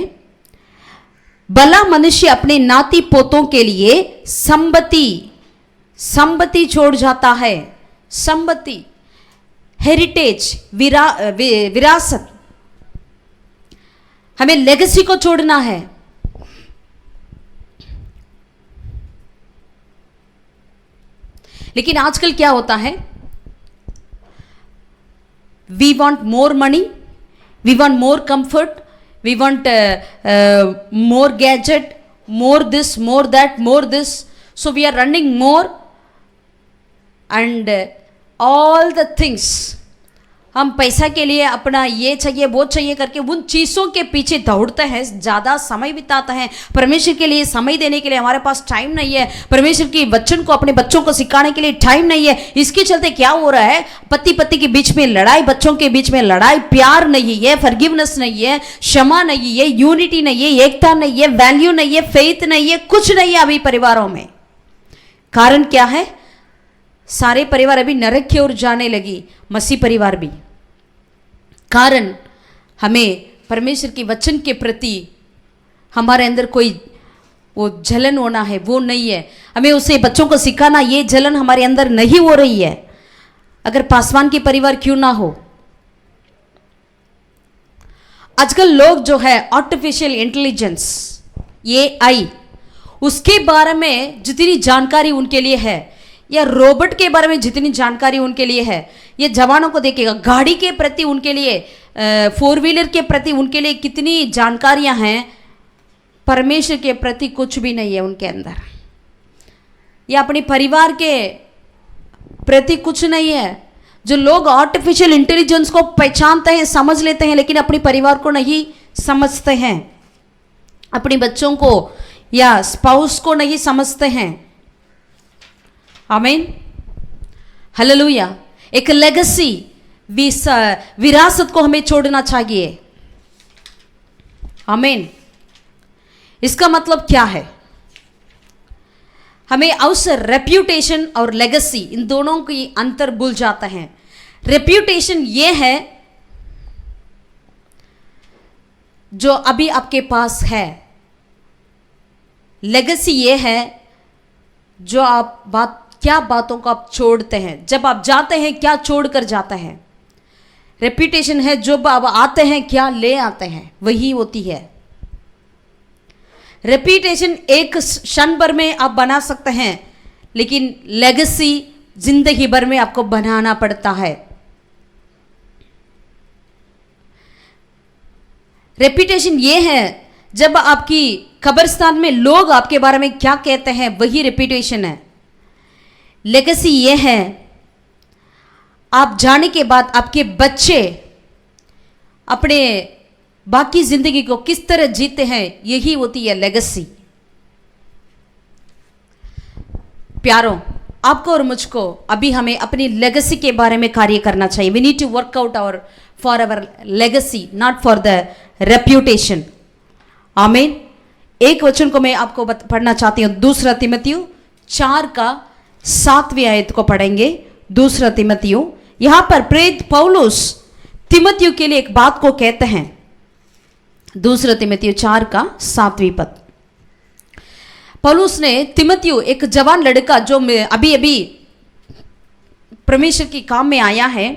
भला मनुष्य अपने नाती पोतों के लिए संपत्ति छोड़ जाता है। संपत्ति, हेरिटेज, विरासत, हमें लेगेसी को छोड़ना है। लेकिन आजकल क्या होता है? We want more money, we want more comfort, we want more gadget, more this, more that, more this, so we are running more and all the things. हम पैसा के लिए अपना ये चाहिए वो चाहिए करके उन चीज़ों के पीछे दौड़ते हैं, ज़्यादा समय बिताते हैं। परमेश्वर के लिए समय देने के लिए हमारे पास टाइम नहीं है। परमेश्वर की वचन को अपने बच्चों को सिखाने के लिए टाइम नहीं है। इसके चलते क्या हो रहा है? पति के बीच में लड़ाई, बच्चों के बीच में लड़ाई, प्यार नहीं है, फॉरगिवनेस नहीं है, क्षमा नहीं है, यूनिटी नहीं है, एकता नहीं है, वैल्यू नहीं है, फेथ नहीं है, कुछ नहीं है अभी परिवारों में। कारण क्या है? सारे परिवार अभी नरक की ओर जाने लगी, मसीह परिवार भी। कारण हमें परमेश्वर के वचन के प्रति हमारे अंदर कोई वो जलन होना है, वो नहीं है। हमें उसे बच्चों को सिखाना, ये जलन हमारे अंदर नहीं हो रही है। अगर पासवान के परिवार क्यों ना हो। आजकल लोग जो है आर्टिफिशियल इंटेलिजेंस, AI, उसके बारे में जितनी जानकारी उनके लिए है, या रोबोट के बारे में जितनी जानकारी उनके लिए है, ये जवानों को देखेगा। गाड़ी के प्रति उनके लिए, 4 व्हीलर के प्रति उनके लिए कितनी जानकारियां हैं, परमेश्वर के प्रति कुछ भी नहीं है उनके अंदर। या अपने परिवार के प्रति कुछ नहीं है। जो लोग आर्टिफिशियल इंटेलिजेंस को पहचानते हैं, समझ लेते हैं, लेकिन अपने परिवार को नहीं समझते हैं, अपने बच्चों को या स्पाउस को नहीं समझते हैं। आमीन, हालेलुया। एक लेगेसी, विरासत को हमें छोड़ना चाहिए। आमीन। इसका मतलब क्या है? हमें अवसर, रेप्यूटेशन और लेगेसी, इन दोनों की अंतर भूल जाता है। रेप्यूटेशन ये है जो अभी आपके पास है। लेगेसी ये है जो आप क्या बातों को आप छोड़ते हैं, जब आप जाते हैं क्या छोड़कर जाते हैं। रेप्यूटेशन है जब आप आते हैं क्या ले आते हैं, वही होती है। रेप्यूटेशन एक क्षण भर में आप बना सकते हैं, लेकिन लेगेसी जिंदगी भर में आपको बनाना पड़ता है। रेप्यूटेशन ये है जब आपकी कब्रिस्तान में लोग आपके बारे में क्या कहते हैं, वही रेप्यूटेशन है। लेगेसी ये है आप जाने के बाद आपके बच्चे अपने बाकी जिंदगी को किस तरह जीते हैं, यही होती है लेगेसी। प्यारों, आपको और मुझको अभी हमें अपनी लेगेसी के बारे में कार्य करना चाहिए। We need to work out for our legacy, not for the reputation. आमीन। एक वचन को मैं आपको पढ़ना चाहती हूँ। 2 तिमोथेयु 4 का 7वीं आयत को पढ़ेंगे। 2 तिमोथेयु, यहां पर प्रेरित पौलुस तिमोथेयु के लिए एक बात को कहते हैं। 2 तिमोथेयु 4 का 7वीं पद। पौलुस ने तिमोथेयु, एक जवान लड़का जो अभी अभी परमेश्वर के काम में आया है,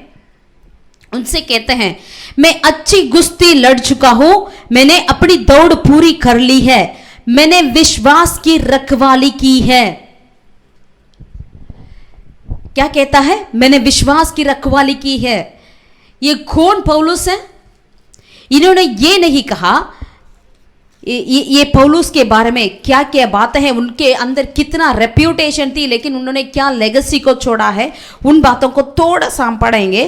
उनसे कहते हैं, मैं अच्छी कुश्ती लड़ चुका हूं, मैंने अपनी दौड़ पूरी कर ली है, मैंने विश्वास की रखवाली की है। क्या कहता है? मैंने विश्वास की रखवाली की है। ये कौन पौलुस है? इन्होंने ये नहीं कहा, ये पौलुस के बारे में क्या क्या बातें हैं, उनके अंदर कितना रेप्यूटेशन थी, लेकिन उन्होंने क्या लेगेसी को छोड़ा है, उन बातों को थोड़ा सा हम पढ़ेंगे।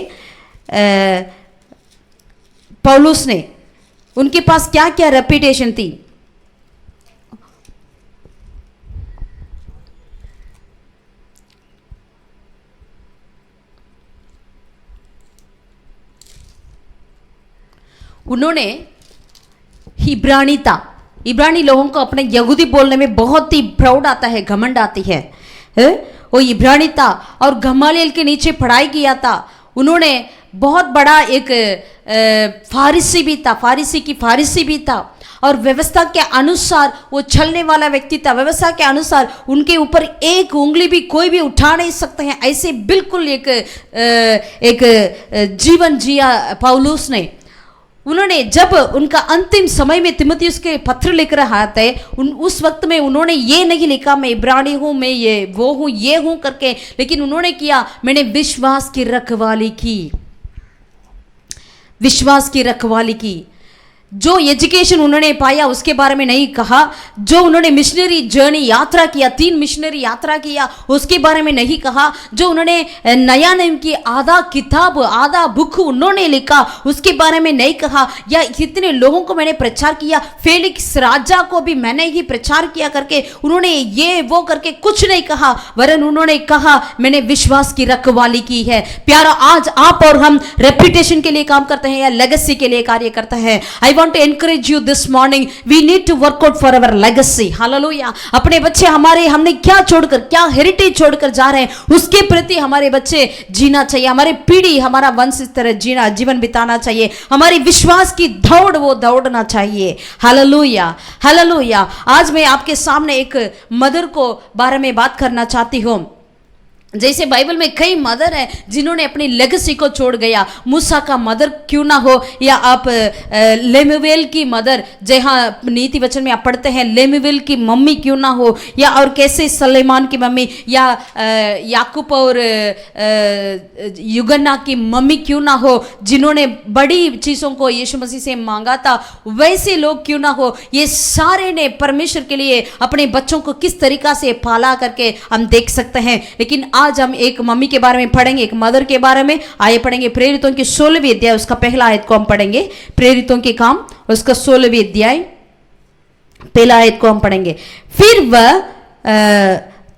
पौलुस ने, उनके पास क्या क्या रेप्यूटेशन थी। उन्होंने इब्रानी लोगों को अपने यहूदी बोलने में बहुत ही प्राउड आता है, घमंड आती है। वो इब्रानी था और गमालियल के नीचे पढ़ाई किया था। उन्होंने बहुत बड़ा एक फारिसी भी था, फारिसी भी था और व्यवस्था के अनुसार वो चलने वाला व्यक्ति था। व्यवस्था के अनुसार उनके ऊपर एक उंगली भी कोई भी उठा नहीं सकते हैं, ऐसे बिल्कुल एक जीवन जिया पौलुस ने। उन्होंने जब उनका अंतिम समय में तिमुथियुस के पत्र लिख रहा थे, उस वक्त में उन्होंने ये नहीं लिखा मैं इब्रानी हूँ, मैं ये वो हूँ, ये हूँ करके, लेकिन उन्होंने किया मैंने विश्वास की रखवाली की। जो एजुकेशन उन्होंने पाया उसके बारे में नहीं कहा। जो उन्होंने मिशनरी जर्नी यात्रा किया, 3 मिशनरी यात्रा किया, उसके बारे में नहीं कहा। जो उन्होंने नया नियम की आधा किताब, आधा बुक उन्होंने लिखा, उसके बारे में नहीं कहा। या कितने लोगों को मैंने प्रचार किया, फेलिक्स राजा को भी मैंने ही प्रचार किया करके उन्होंने ये वो करके कुछ नहीं कहा, वरन उन्होंने कहा मैंने विश्वास की रखवाली की है। प्यारा, आज आप और हम रेपुटेशन के लिए काम करते हैं या लेगेसी के लिए कार्य करते हैं। I want to encourage you this morning, we need to work out for our legacy. Hallelujah. अपने बच्चे हमने क्या छोड़कर, क्या हेरिटेज छोड़कर जा रहे हैं, उसके प्रति हमारे बच्चे जीना चाहिए। हमारी पीढ़ी, हमारा वंश इस तरह जीवन बिताना चाहिए। हमारी विश्वास की दौड़ वो दौड़ना चाहिए। Hallelujah, hallelujah. आज मैं आपके सामने एक मदर को बारे में बात करना चाहती हूँ। जैसे बाइबल में कई मदर है जिन्होंने अपनी लेगेसी को छोड़ गया। मूसा का मदर क्यों ना हो, या आप लेमुवेल की मदर, जहाँ नीति वचन में आप पढ़ते हैं लेमुवेल की मम्मी क्यों ना हो, या और कैसे सलेमान की मम्मी, या याकूब और युगन्ना की मम्मी क्यों ना हो, जिन्होंने बड़ी चीज़ों को यीशु मसीह से मांगा था, वैसे लोग क्यों ना हो। ये सारे ने परमेश्वर के लिए अपने बच्चों को किस तरीका से पाला करके हम देख सकते हैं। लेकिन आज हम एक मम्मी के बारे में पढ़ेंगे, एक मदर के बारे में। आइए पढ़ेंगे प्रेरितों की 16वीं अध्याय, उसका पहला आयत को हम पढ़ेंगे। प्रेरितों के काम उसका 16वीं अध्याय पहला आयत को हम पढ़ेंगे। फिर वह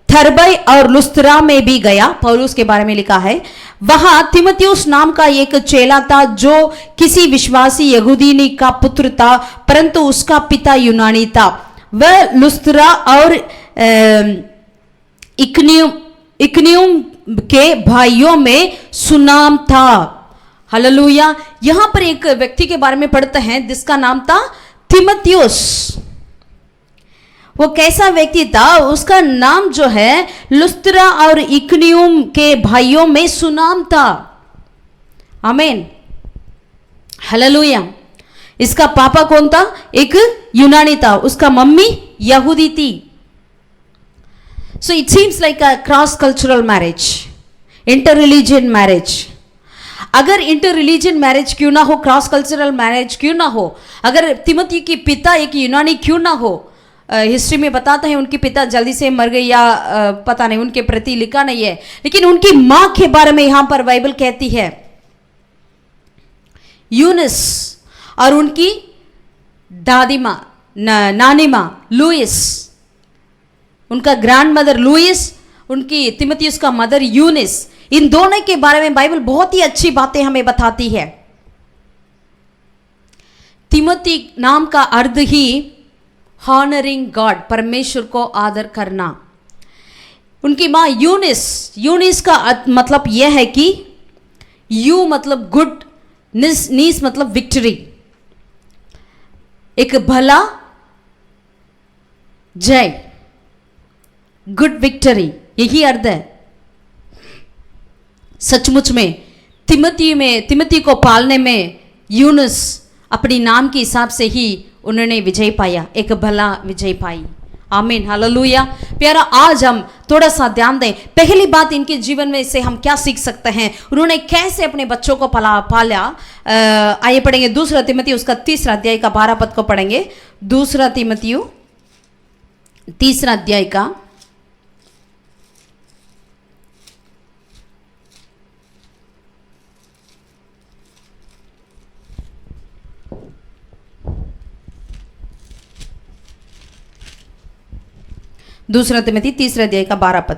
थरबै और लुस्त्रा में भी गया। पौलुस के बारे में लिखा है, वहां तिमुथियुस नाम का एक चेला था जो किसी विश्वासी यहूदीनी का पुत्र था, परंतु उसका पिता यूनानी था। वह लुस्त्रा और इकनियुम के भाइयों में सुनाम था। हालेलुया। यहां पर एक व्यक्ति के बारे में पढ़ते हैं जिसका नाम था तिमुथियुस। वो कैसा व्यक्ति था? उसका नाम जो है लुस्त्रा और इकनियुम के भाइयों में सुनाम था। आमीन, हालेलुया। इसका पापा कौन था? एक यूनानी था, उसका मम्मी यहूदी थी। So it seems like a cross-cultural marriage, inter-religion marriage. अगर इंटर-रिलीजन मैरिज क्यों ना हो, क्रॉस-कल्चरल मैरिज क्यों ना हो, अगर तिमुथी के पिता एक यूनानी क्यों ना हो, हिस्ट्री में बताते हैं उनके पिता जल्दी से मर गए या पता नहीं, उनके प्रति लिखा नहीं है, लेकिन उनकी माँ के बारे में यहाँ पर बाइबल कहती है यूनिस, और उनकी दादी माँ नानी माँ लुइस, उनका ग्रैंड मदर लुइस, उनकी तिमुथियुस का मदर यूनिस। इन दोनों के बारे में बाइबल बहुत ही अच्छी बातें हमें बताती है। तिमुथी नाम का अर्थ ही हॉनरिंग गॉड, परमेश्वर को आदर करना। उनकी माँ यूनिस का मतलब यह है कि यू मतलब गुड, नीस मतलब विक्ट्री, एक भला, जय, गुड विक्ट्री, यही अर्थ है। सचमुच में तिमुथी को पालने में यूनुस अपनी नाम के हिसाब से ही उन्होंने विजय पाया, एक भला विजय पाई। आमीन, हालेलुया। प्यारा, आज हम थोड़ा सा ध्यान दें। पहली बात इनके जीवन में से हम क्या सीख सकते हैं, उन्होंने कैसे अपने बच्चों को पाला। आइए पढ़ेंगे 2 तिमोथी उसका 3 अध्याय का 12 पद को पढ़ेंगे। 2 तिमोथी 3 अध्याय का 2 तिमोथी 3 अध्याय का 12 पद।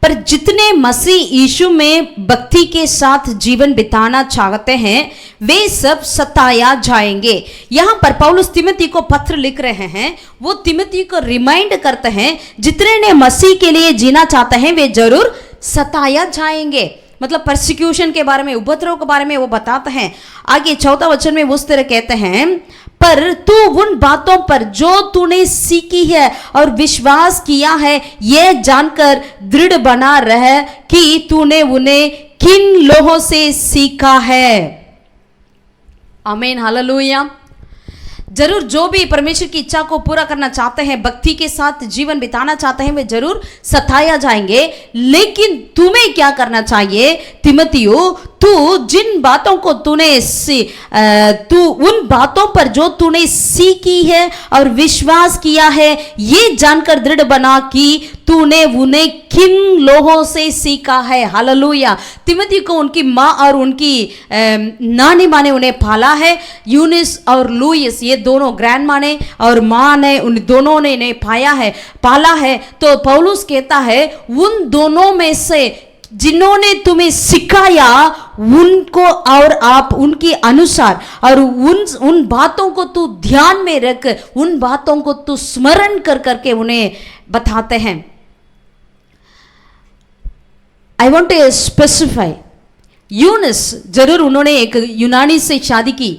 पर जितने मसीह यीशु में भक्ति के साथ जीवन बिताना चाहते हैं वे सब सताया जाएंगे। यहां पर पौलुस तिमोथी को पत्र लिख रहे हैं। वो तिमोथी को रिमाइंड करते हैं जितने ने मसीह के लिए जीना चाहते हैं वे जरूर सताया जाएंगे। मतलब परसिक्यूशन के बारे में, उपद्रव के बारे में वो बताते हैं। आगे 4 वचन में उस तरह कहते हैं, पर तू उन बातों पर जो तूने सीखी है और विश्वास किया है यह जानकर दृढ़ बना रह कि तूने उन्हें किन लोगों से सीखा है। आमीन, हालेलुया। जरूर जो भी परमेश्वर की इच्छा को पूरा करना चाहते हैं, भक्ति के साथ जीवन बिताना चाहते हैं, वे जरूर सताया जाएंगे। लेकिन तुम्हें क्या करना चाहिए तिमोथियो, तू जिन बातों को तू उन बातों पर जो तूने सीखी है और विश्वास किया है ये जानकर दृढ़ बना कि तूने उन्हें किन लोगों से सीखा है। हालेलुया। तिमोथी को उनकी माँ और उनकी नानी माँ ने उन्हें पाला है। यूनिस और लुइस, ये दोनों ग्रैंड माँ ने और माँ ने, उन दोनों ने इन्हें पाला है। तो पौलुस कहता है उन दोनों में से जिन्होंने तुम्हें सिखाया उनको और आप उनके अनुसार और उन बातों को तू ध्यान में रख, उन बातों को तू स्मरण कर करके उन्हें बताते हैं। I want to specify, Eunice जरूर उन्होंने एक यूनानी से शादी की,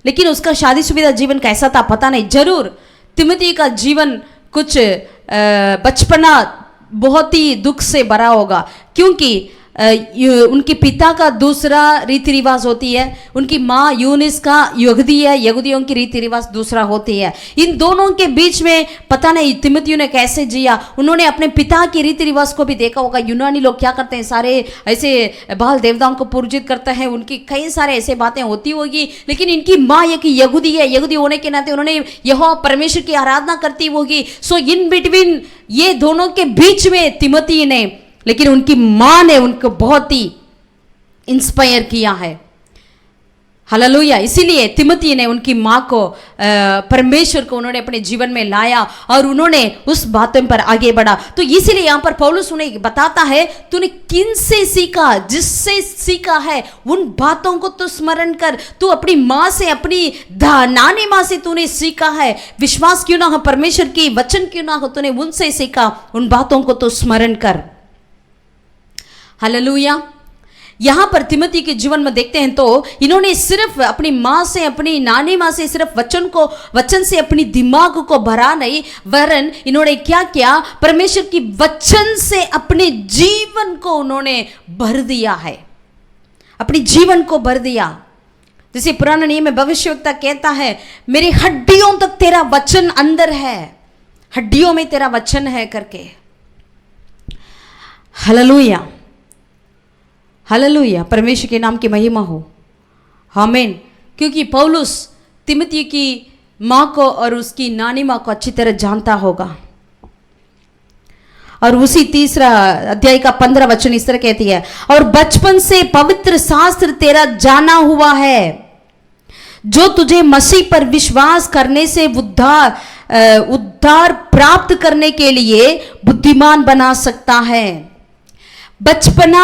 लेकिन उसका शादीशुदा जीवन कैसा था पता नहीं। जरूर तिमोथी का जीवन कुछ बचपना बहुत ही दुख से भरा होगा, क्योंकि उनके पिता का दूसरा रीति रिवाज होती है, उनकी माँ यूनिस का यहूदी है, यहूदियों की रीति रिवाज दूसरा होती है। इन दोनों के बीच में पता नहीं तिमोथी ने कैसे जिया। उन्होंने अपने पिता की रीति रिवाज को भी देखा होगा। यूनानी लोग क्या करते हैं, सारे ऐसे बाल देवताओं को पूजित करते हैं, उनकी कई सारे ऐसे बातें होती होगी। लेकिन इनकी माँ एक यहूदी है, यहूदी होने के नाते उन्होंने यहोवा परमेश्वर की आराधना करती होगी। सो इन बिटवीन ये दोनों के बीच में तिमोथी ने, लेकिन उनकी मां ने उनको बहुत ही इंस्पायर किया है। हालेलुया। इसीलिए तिमोथी ने उनकी मां को, परमेश्वर को उन्होंने अपने जीवन में लाया और उन्होंने उस बातों पर आगे बढ़ा। तो इसीलिए यहां पर पौलुस उन्हें बताता है तूने किन से सीखा, जिससे सीखा है उन बातों को तू स्मरण कर। तू अपनी मां से, अपनी नानी मां से तूने सीखा है। विश्वास क्यों ना हो, परमेश्वर की वचन क्यों ना हो, तूने उनसे सीखा, उन बातों को तू स्मरण कर। हालेलुया। यहां पर तिमोथी के जीवन में देखते हैं तो इन्होंने सिर्फ अपनी मां से, अपनी नानी मां से सिर्फ वचन से अपनी दिमाग को भरा नहीं, वरन इन्होंने क्या किया, परमेश्वर की वचन से अपने जीवन को उन्होंने भर दिया है, अपने जीवन को भर दिया। जैसे पुराने नियम में भविष्यवक्ता कहता है मेरी हड्डियों तक तेरा वचन अंदर है, हड्डियों में तेरा वचन है करके। Hallelujah, hallelujah. परमेश्वर के नाम की महिमा हो। आमीन। क्योंकि पौलुस तिमोथी की माँ को और उसकी नानी माँ को अच्छी तरह जानता होगा। और उसी 3 अध्याय का 15 वचन इस तरह कहती है, और बचपन से पवित्र शास्त्र तेरा जाना हुआ है जो तुझे मसीह पर विश्वास करने से उद्धार प्राप्त करने के लिए बुद्धिमान बना सकता है। बचपन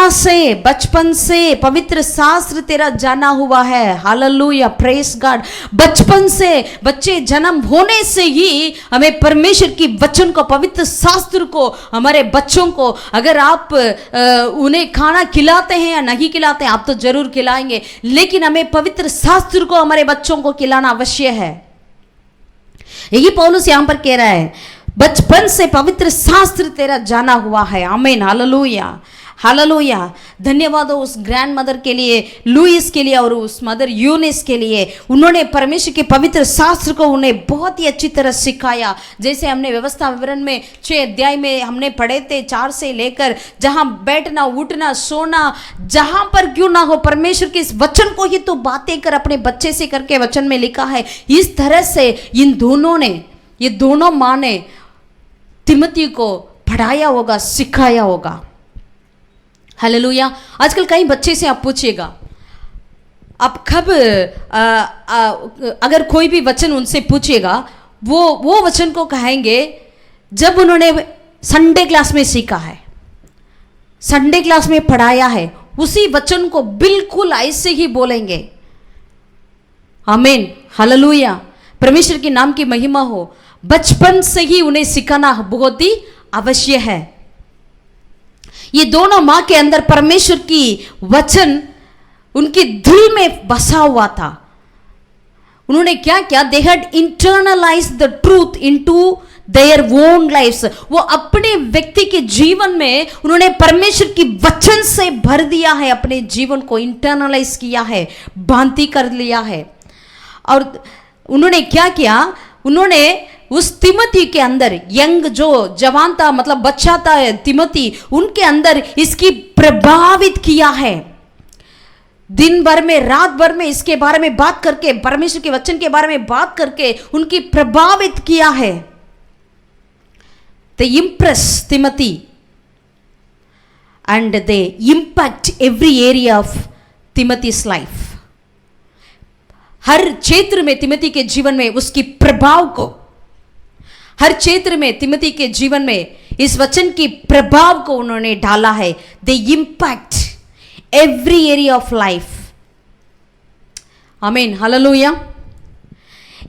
से पवित्र शास्त्र तेरा जाना हुआ है। Hallelujah, praise God. बचपन से, बच्चे जन्म होने से ही हमें परमेश्वर की वचन को, पवित्र शास्त्र को, हमारे बच्चों को, अगर आप उन्हें खाना खिलाते हैं या नहीं खिलाते हैं, आप तो जरूर खिलाएंगे, लेकिन हमें पवित्र शास्त्र को हमारे बच्चों को खिलाना अवश्य है। यही पौलुस यहां पर कह रहा है, बचपन से पवित्र शास्त्र तेरा जाना हुआ है। आमीन, हालेलुया। हालेलुया। धन्यवाद हो उस ग्रैंड मदर के लिए, लुइस के लिए और उस मदर यूनिस के लिए। उन्होंने परमेश्वर के पवित्र शास्त्र को उन्हें बहुत ही अच्छी तरह सिखाया। जैसे हमने व्यवस्था विवरण में 6 अध्याय में हमने पढ़े थे, 4 से लेकर, जहां बैठना उठना सोना जहां पर क्यों ना हो, परमेश्वर के इस वचन को ही तो बातें कर अपने बच्चे से करके वचन में लिखा है। इस तरह से इन दोनों ने, ये दोनों माँ ने तिमोथी को पढ़ाया होगा, सिखाया होगा। हालेलुया। आजकल कई बच्चे से आप पूछिएगा, आप कब अगर कोई भी वचन उनसे पूछिएगा, वो वचन को कहेंगे जब उन्होंने संडे क्लास में सीखा है, संडे क्लास में पढ़ाया है, उसी वचन को बिल्कुल ऐसे ही बोलेंगे। आमीन, हालेलुया। परमेश्वर के नाम की महिमा हो। बचपन से ही उन्हें सिखाना बहुत ही आवश्यक है। ये दोनों माँ के अंदर परमेश्वर की वचन उनके दिल में बसा हुआ था। उन्होंने क्या किया? They had internalize the truth into their own lifes. वो अपने व्यक्ति के जीवन में उन्होंने परमेश्वर की वचन से भर दिया है, अपने जीवन को इंटरनलाइज किया है, बांधी कर लिया है। और उन्होंने क्या किया? उन्होंने उस तिमोथी के अंदर, यंग जो जवान था, मतलब बच्चा था तिमोथी, उनके अंदर इसकी प्रभावित किया है। दिन भर में, रात भर में इसके बारे में बात करके, परमेश्वर के वचन के बारे में बात करके उनकी प्रभावित किया है। They impress Timothy and they impact every area of Timothy's life. हर क्षेत्र में तिमोथी के जीवन में उसकी प्रभाव को, हर क्षेत्र में तिमोथी के जीवन में इस वचन की प्रभाव को उन्होंने डाला है। They impact every area of life. Amen, hallelujah.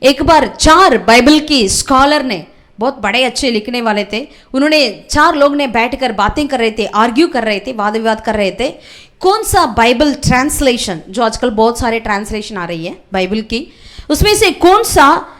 एक बार 4 बाइबल की स्कॉलर ने, बहुत बड़े अच्छे लिखने वाले थे, उन्होंने 4 लोग ने बैठकर बातें कर रहे थे, आर्ग्यू कर रहे थे, वाद विवाद कर रहे थे, कौन सा बाइबल ट्रांसलेशन, जो आजकल बहुत सारे ट्रांसलेशन आ रही है बाइबल की, उसमें से कौन सा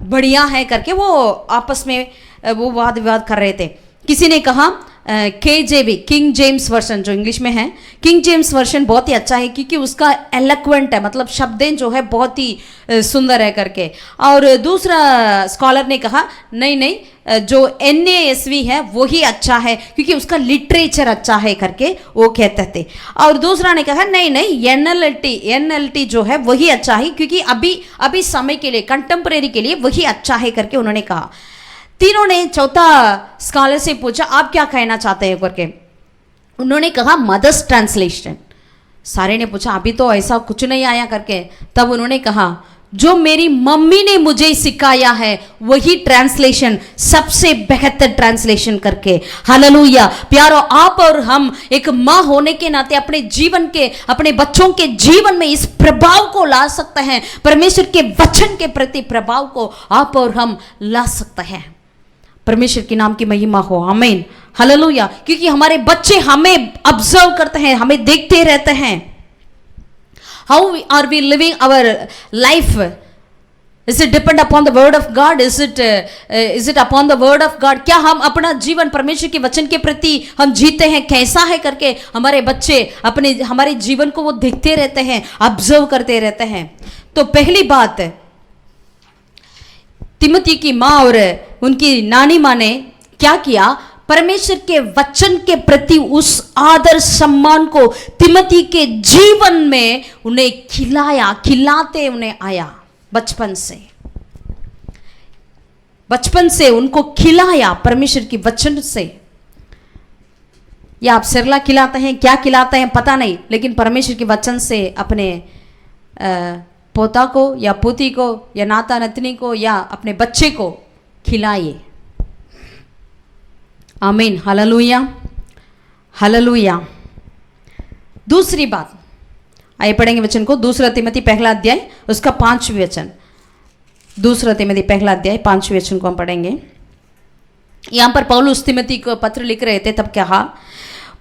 बढ़िया है करके वो आपस में वो वाद विवाद कर रहे थे। किसी ने कहा KJV, किंग जेम्स वर्शन, जो इंग्लिश में है, किंग जेम्स वर्शन बहुत ही अच्छा है क्योंकि उसका एलोक्वेंट है, मतलब शब्दें जो है बहुत ही सुंदर है करके। और दूसरा स्कॉलर ने कहा नहीं नहीं, जो NASV है वही अच्छा है क्योंकि उसका लिटरेचर अच्छा है करके वो कहते थे। और दूसरा ने कहा नहीं नहीं, NLT जो है वही अच्छा है क्योंकि अभी समय के लिए, कंटेम्परेरी के लिए वही अच्छा है करके उन्होंने कहा। तीनों ने चौथा स्कॉलर से पूछा आप क्या कहना चाहते हैं करके। उन्होंने कहा मदर्स ट्रांसलेशन। सारे ने पूछा अभी तो ऐसा कुछ नहीं आया करके। तब उन्होंने कहा जो मेरी मम्मी ने मुझे सिखाया है वही ट्रांसलेशन सबसे बेहतर ट्रांसलेशन करके। हालेलुया। प्यारो, आप और हम एक माँ होने के नाते अपने जीवन के, अपने बच्चों के जीवन में इस प्रभाव को ला सकते हैं। परमेश्वर के वचन के प्रति प्रभाव को आप और हम ला सकते हैं। परमेश्वर के नाम की महिमा हो। आमीन, हालेलुया। क्योंकि हमारे बच्चे हमें ऑब्जर्व करते हैं, हमें देखते रहते हैं। How are we living our life? Is it depend upon the word of God? Is it upon the word of God? क्या हम अपना जीवन परमेश्वर के वचन के प्रति हम जीते हैं, कैसा है करके हमारे बच्चे हमारे जीवन को वो देखते रहते हैं, ऑब्जर्व करते रहते हैं। तो पहली बात, तिमोथी की माँ और उनकी नानी माँ ने क्या किया? परमेश्वर के वचन के प्रति उस आदर सम्मान को तिमोथी के जीवन में उन्हें खिलाते उन्हें आया। बचपन से उनको खिलाया परमेश्वर के वचन से। या आप सिरला खिलाते हैं, क्या खिलाते हैं पता नहीं, लेकिन परमेश्वर के वचन से अपने पोता को या पोती को या नाता नतनी को या अपने बच्चे को खिलाइए। आमीन, हालेलुया, हालेलुया। दूसरी बात, आइए पढ़ेंगे वचन को। 2 तिमोथी पहला अध्याय उसका 5वां वचन। 2 तिमोथी पहला अध्याय 5वें वचन को हम पढ़ेंगे। यहां पर पौलुस तिमोथी को पत्र लिख रहे थे, तब कहा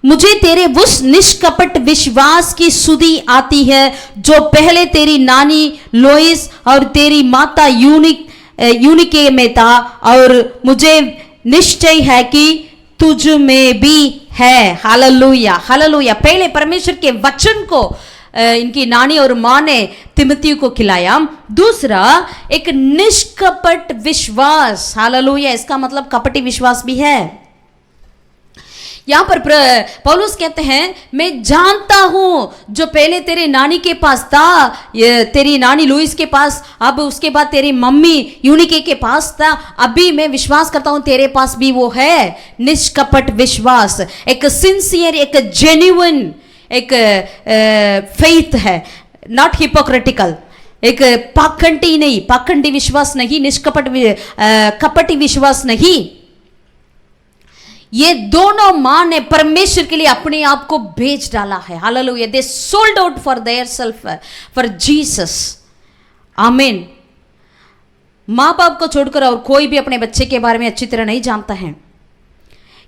मुझे तेरे उस निष्कपट विश्वास की सुधि आती है जो पहले तेरी नानी लोइस और तेरी माता यूनिके में था, और मुझे निश्चय है कि तुझ में भी है। Hallelujah hallelujah. पहले परमेश्वर के वचन को इनकी नानी और माँ ने तिमोथी को खिलाया। दूसरा एक निष्कपट विश्वास। हालेलुया। इसका मतलब कपटी विश्वास भी है। यहां पर पौलुस कहते हैं मैं जानता हूं जो पहले तेरे नानी के पास था, तेरी नानी लुइस के पास, अब उसके बाद तेरी मम्मी यूनिके के पास था, अभी मैं विश्वास करता हूं तेरे पास भी वो है, निष्कपट विश्वास। एक सिंसियर, एक जेन्युइन, एक फेथ है, नॉट हिपोक्रेटिकल। एक पाखंडी नहीं, पाखंडी विश्वास नहीं, निष्कपट कपटी विश्वास नहीं। ये दोनों मां ने परमेश्वर के लिए अपने आप को बेच डाला है। Hallelujah. They sold out for their self, for Jesus. आमीन। मां बाप को छोड़कर और कोई भी अपने बच्चे के बारे में अच्छी तरह नहीं जानता है।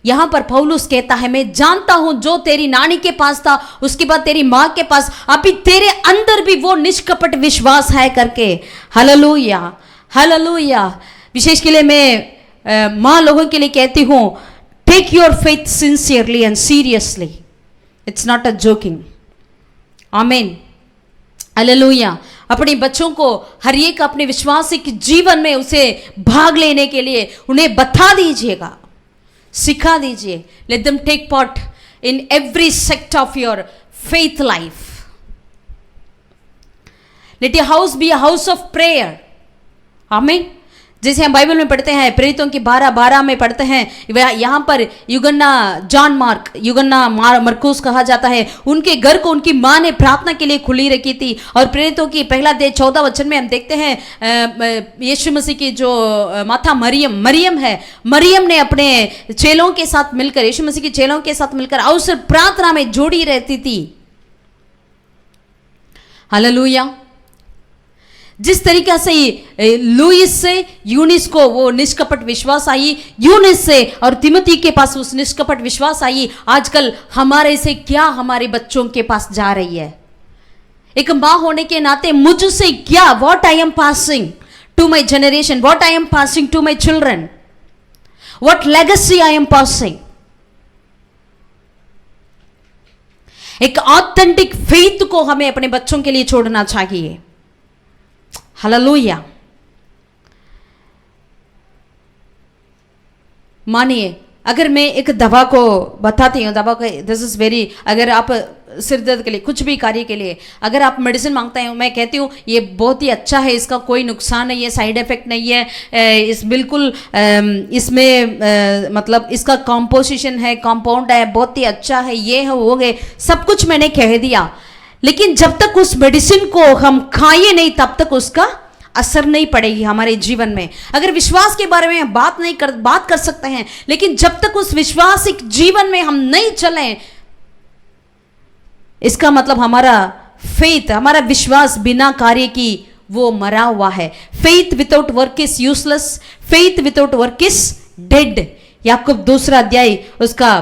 यहां पर पौलुस कहता है मैं जानता हूं जो तेरी नानी के पास था, उसके बाद तेरी मां के पास, अभी तेरे अंदर भी वो निष्कपट विश्वास है करके। Hallelujah hallelujah. विशेष के लिए मैं मां लोगों के लिए कहती हूं, take your faith sincerely and seriously. It's not a joking. Amen. Hallelujah. अपने बच्चों को हर एक अपने विश्वासिक जीवन में उसे भाग लेने के लिए उन्हें बता दीजिएगा, सिखा दीजिए। Let them take part in every sector of your faith life. Let your house be a house of prayer. Amen. जैसे हम बाइबल में पढ़ते हैं, प्रेरितों की 12:12 में पढ़ते हैं, यहाँ पर यूगन्ना जॉन मार्क, यूगन्ना मरकुस कहा जाता है, उनके घर को उनकी माँ ने प्रार्थना के लिए खुली रखी थी। और प्रेरितों की 1:14 में हम देखते हैं यीशु मसीह की जो माता मरियम है, मरियम ने अपने चेलों के साथ मिलकर, यीशु मसीह के चेलों के साथ मिलकर अवसर प्रार्थना में जुड़ी रहती थी। हालेलुया। जिस तरीका से लुइस से यूनिस को वो निष्कपट विश्वास आई, यूनिस से और तिमोथी के पास उस निष्कपट विश्वास आई, आजकल हमारे से क्या हमारे बच्चों के पास जा रही है। एक मां होने के नाते मुझसे क्या, what I am passing to my generation, what I am passing to my children, what legacy I am passing. एक ऑथेंटिक फेथ को हमें अपने बच्चों के लिए छोड़ना चाहिए। हालेलुया। मानिए अगर मैं एक दवा को बताती हूँ, दवा को दिस इज वेरी, अगर आप सिर दर्द के लिए, कुछ भी कार्य के लिए अगर आप मेडिसिन मांगते हैं, मैं कहती हूँ ये बहुत ही अच्छा है, इसका कोई नुकसान नहीं है, साइड इफेक्ट नहीं है, इस बिल्कुल इसमें मतलब इसका कॉम्पोजिशन है, कंपाउंड है, बहुत ही अच्छा है, ये है वो है, सब कुछ मैंने कह दिया। लेकिन जब तक उस मेडिसिन को हम खाए नहीं तब तक उसका असर नहीं पड़ेगी हमारे जीवन में। अगर विश्वास के बारे में बात कर सकते हैं, लेकिन जब तक उस विश्वासिक जीवन में हम नहीं चलें, इसका मतलब हमारा फेथ, हमारा विश्वास बिना कार्य की वो मरा हुआ है। Faith without work is useless, faith without work is dead. याकूब 2 अध्याय उसका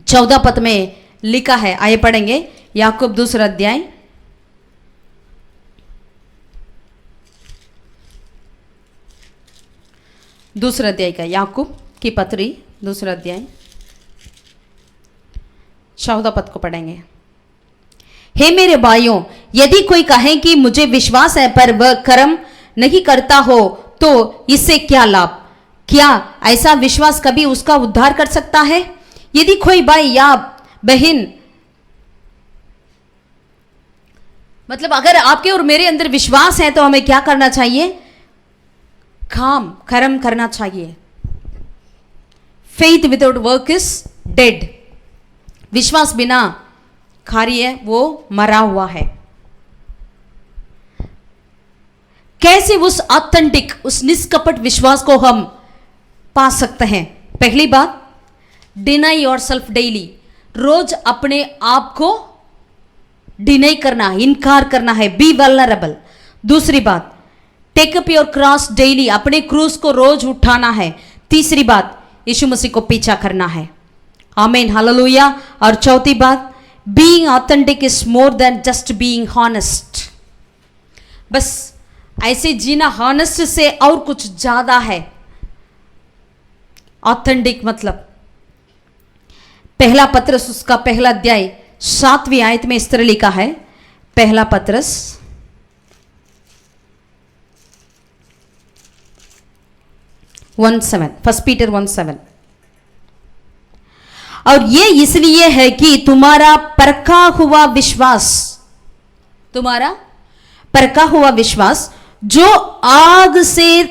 14 पद में लिखा है, आइए पढ़ेंगे। याकूब 2 अध्याय 2 अध्याय का, याकूब की पत्री 2 अध्याय 14 पद को पढ़ेंगे। हे मेरे भाइयों, यदि कोई कहे कि मुझे विश्वास है पर वह कर्म नहीं करता हो तो इससे क्या लाभ? क्या ऐसा विश्वास कभी उसका उद्धार कर सकता है? यदि कोई भाई या बहन, मतलब अगर आपके और मेरे अंदर विश्वास है तो हमें क्या करना चाहिए? कर्म करना चाहिए। Faith without work is dead. विश्वास बिना कार्य वो मरा हुआ है। कैसे उस ऑथेंटिक, उस निष्कपट विश्वास को हम पा सकते हैं? पहली बात, डिनाई योरसेल्फ डेली। रोज अपने आप को डिनाई करना, इनकार करना है, बी वल्नरेबल। दूसरी बात, take up your cross daily, अपने क्रूस को रोज उठाना है। तीसरी बात, यीशु मसीह को पीछा करना है। आमीन, हालेलुया। और चौथी बात, being authentic is more than just being honest. बस ऐसे जीना हॉनेस्ट से और कुछ ज्यादा है। ऑथेंटिक मतलब पहला पत्रस उसका पहला अध्याय 7वीं आयत में इस तरह लिखा है, पहला पत्रस 1:7, 1 पीटर 1:7। और ये इसलिए है कि तुम्हारा परखा हुआ विश्वास जो आग से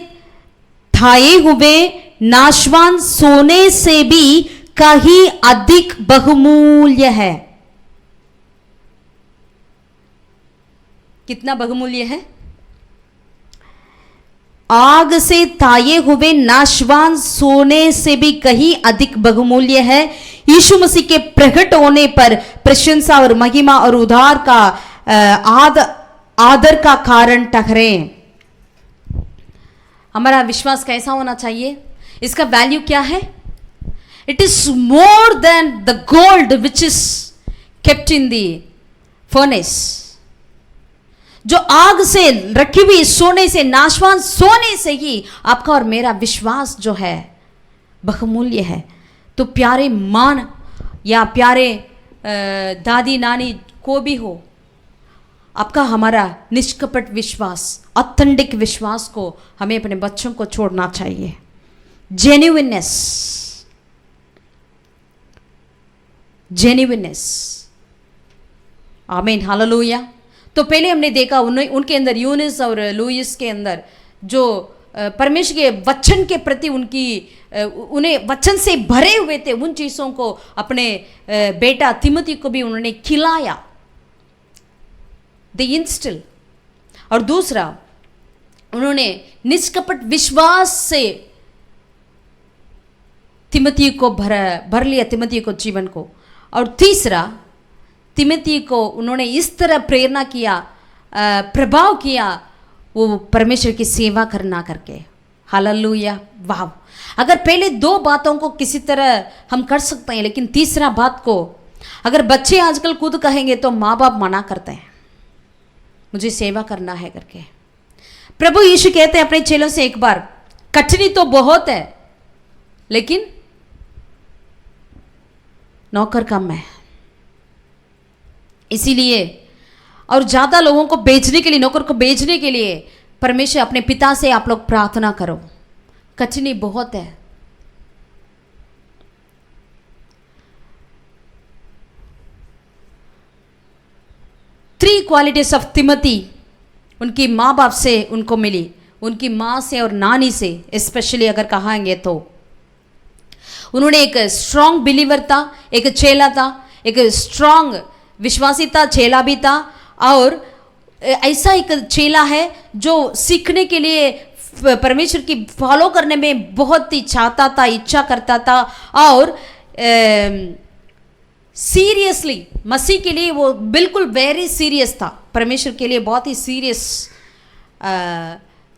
थाए हुए नाशवान सोने से भी कहीं अधिक बहुमूल्य है। कितना बहुमूल्य है? आग से ताये हुए नाशवान सोने से भी कहीं अधिक बहुमूल्य है। यीशु मसीह के प्रकट होने पर प्रशंसा और महिमा और उद्धार का आदर का कारण ठहरे। हमारा विश्वास कैसा होना चाहिए? इसका वैल्यू क्या है? It is more than the gold which is kept in the furnace. जो आग से रखी हुई सोने से, नाशवान सोने से ही आपका और मेरा विश्वास जो है बहुमूल्य है। तो प्यारे मान या प्यारे दादी नानी को भी हो, आपका हमारा निष्कपट विश्वास, ऑथेंटिक विश्वास को हमें अपने बच्चों को छोड़ना चाहिए। जेन्युइननेस, आमीन, हालेलुया। तो पहले हमने देखा उनके अंदर, यूनिस और लुइस के अंदर जो परमेश्वर के वचन के प्रति उन्हें वचन से भरे हुए थे, उन चीज़ों को अपने बेटा तिमोथी को भी उन्होंने खिलाया, द इंस्टिल। और दूसरा, उन्होंने निष्कपट विश्वास से तिमोथी को भर लिया, तिमोथी को जीवन को। और तीसरा, तिमोथी को उन्होंने इस तरह प्रेरणा किया, प्रभाव किया, वो परमेश्वर की सेवा करना करके। हालेलुया, वाह। अगर पहले दो बातों को किसी तरह हम कर सकते हैं, लेकिन तीसरा बात को अगर बच्चे आजकल खुद कहेंगे तो माँ बाप मना करते हैं, मुझे सेवा करना है करके। प्रभु यीशु कहते हैं अपने चेलों से एक बार, कठिनी तो बहुत है लेकिन नौकर कम है। इसीलिए और ज्यादा लोगों को बेचने के लिए, नौकर को बेचने के लिए परमेश्वर अपने पिता से आप लोग प्रार्थना करो, कठिनी बहुत है। थ्री क्वालिटीज ऑफ तिमोथी उनकी माँ बाप से उनको मिली, उनकी माँ से और नानी से स्पेशली अगर कहेंगे तो। उन्होंने एक स्ट्रांग बिलीवर था, एक चेला था, एक स्ट्रांग विश्वासी था, चेला भी था। और ऐसा एक चेला है जो सीखने के लिए, परमेश्वर की फॉलो करने में बहुत ही चाहता था, इच्छा करता था। और सीरियसली मसीह के लिए वो बिल्कुल वेरी सीरियस था, परमेश्वर के लिए बहुत ही सीरियस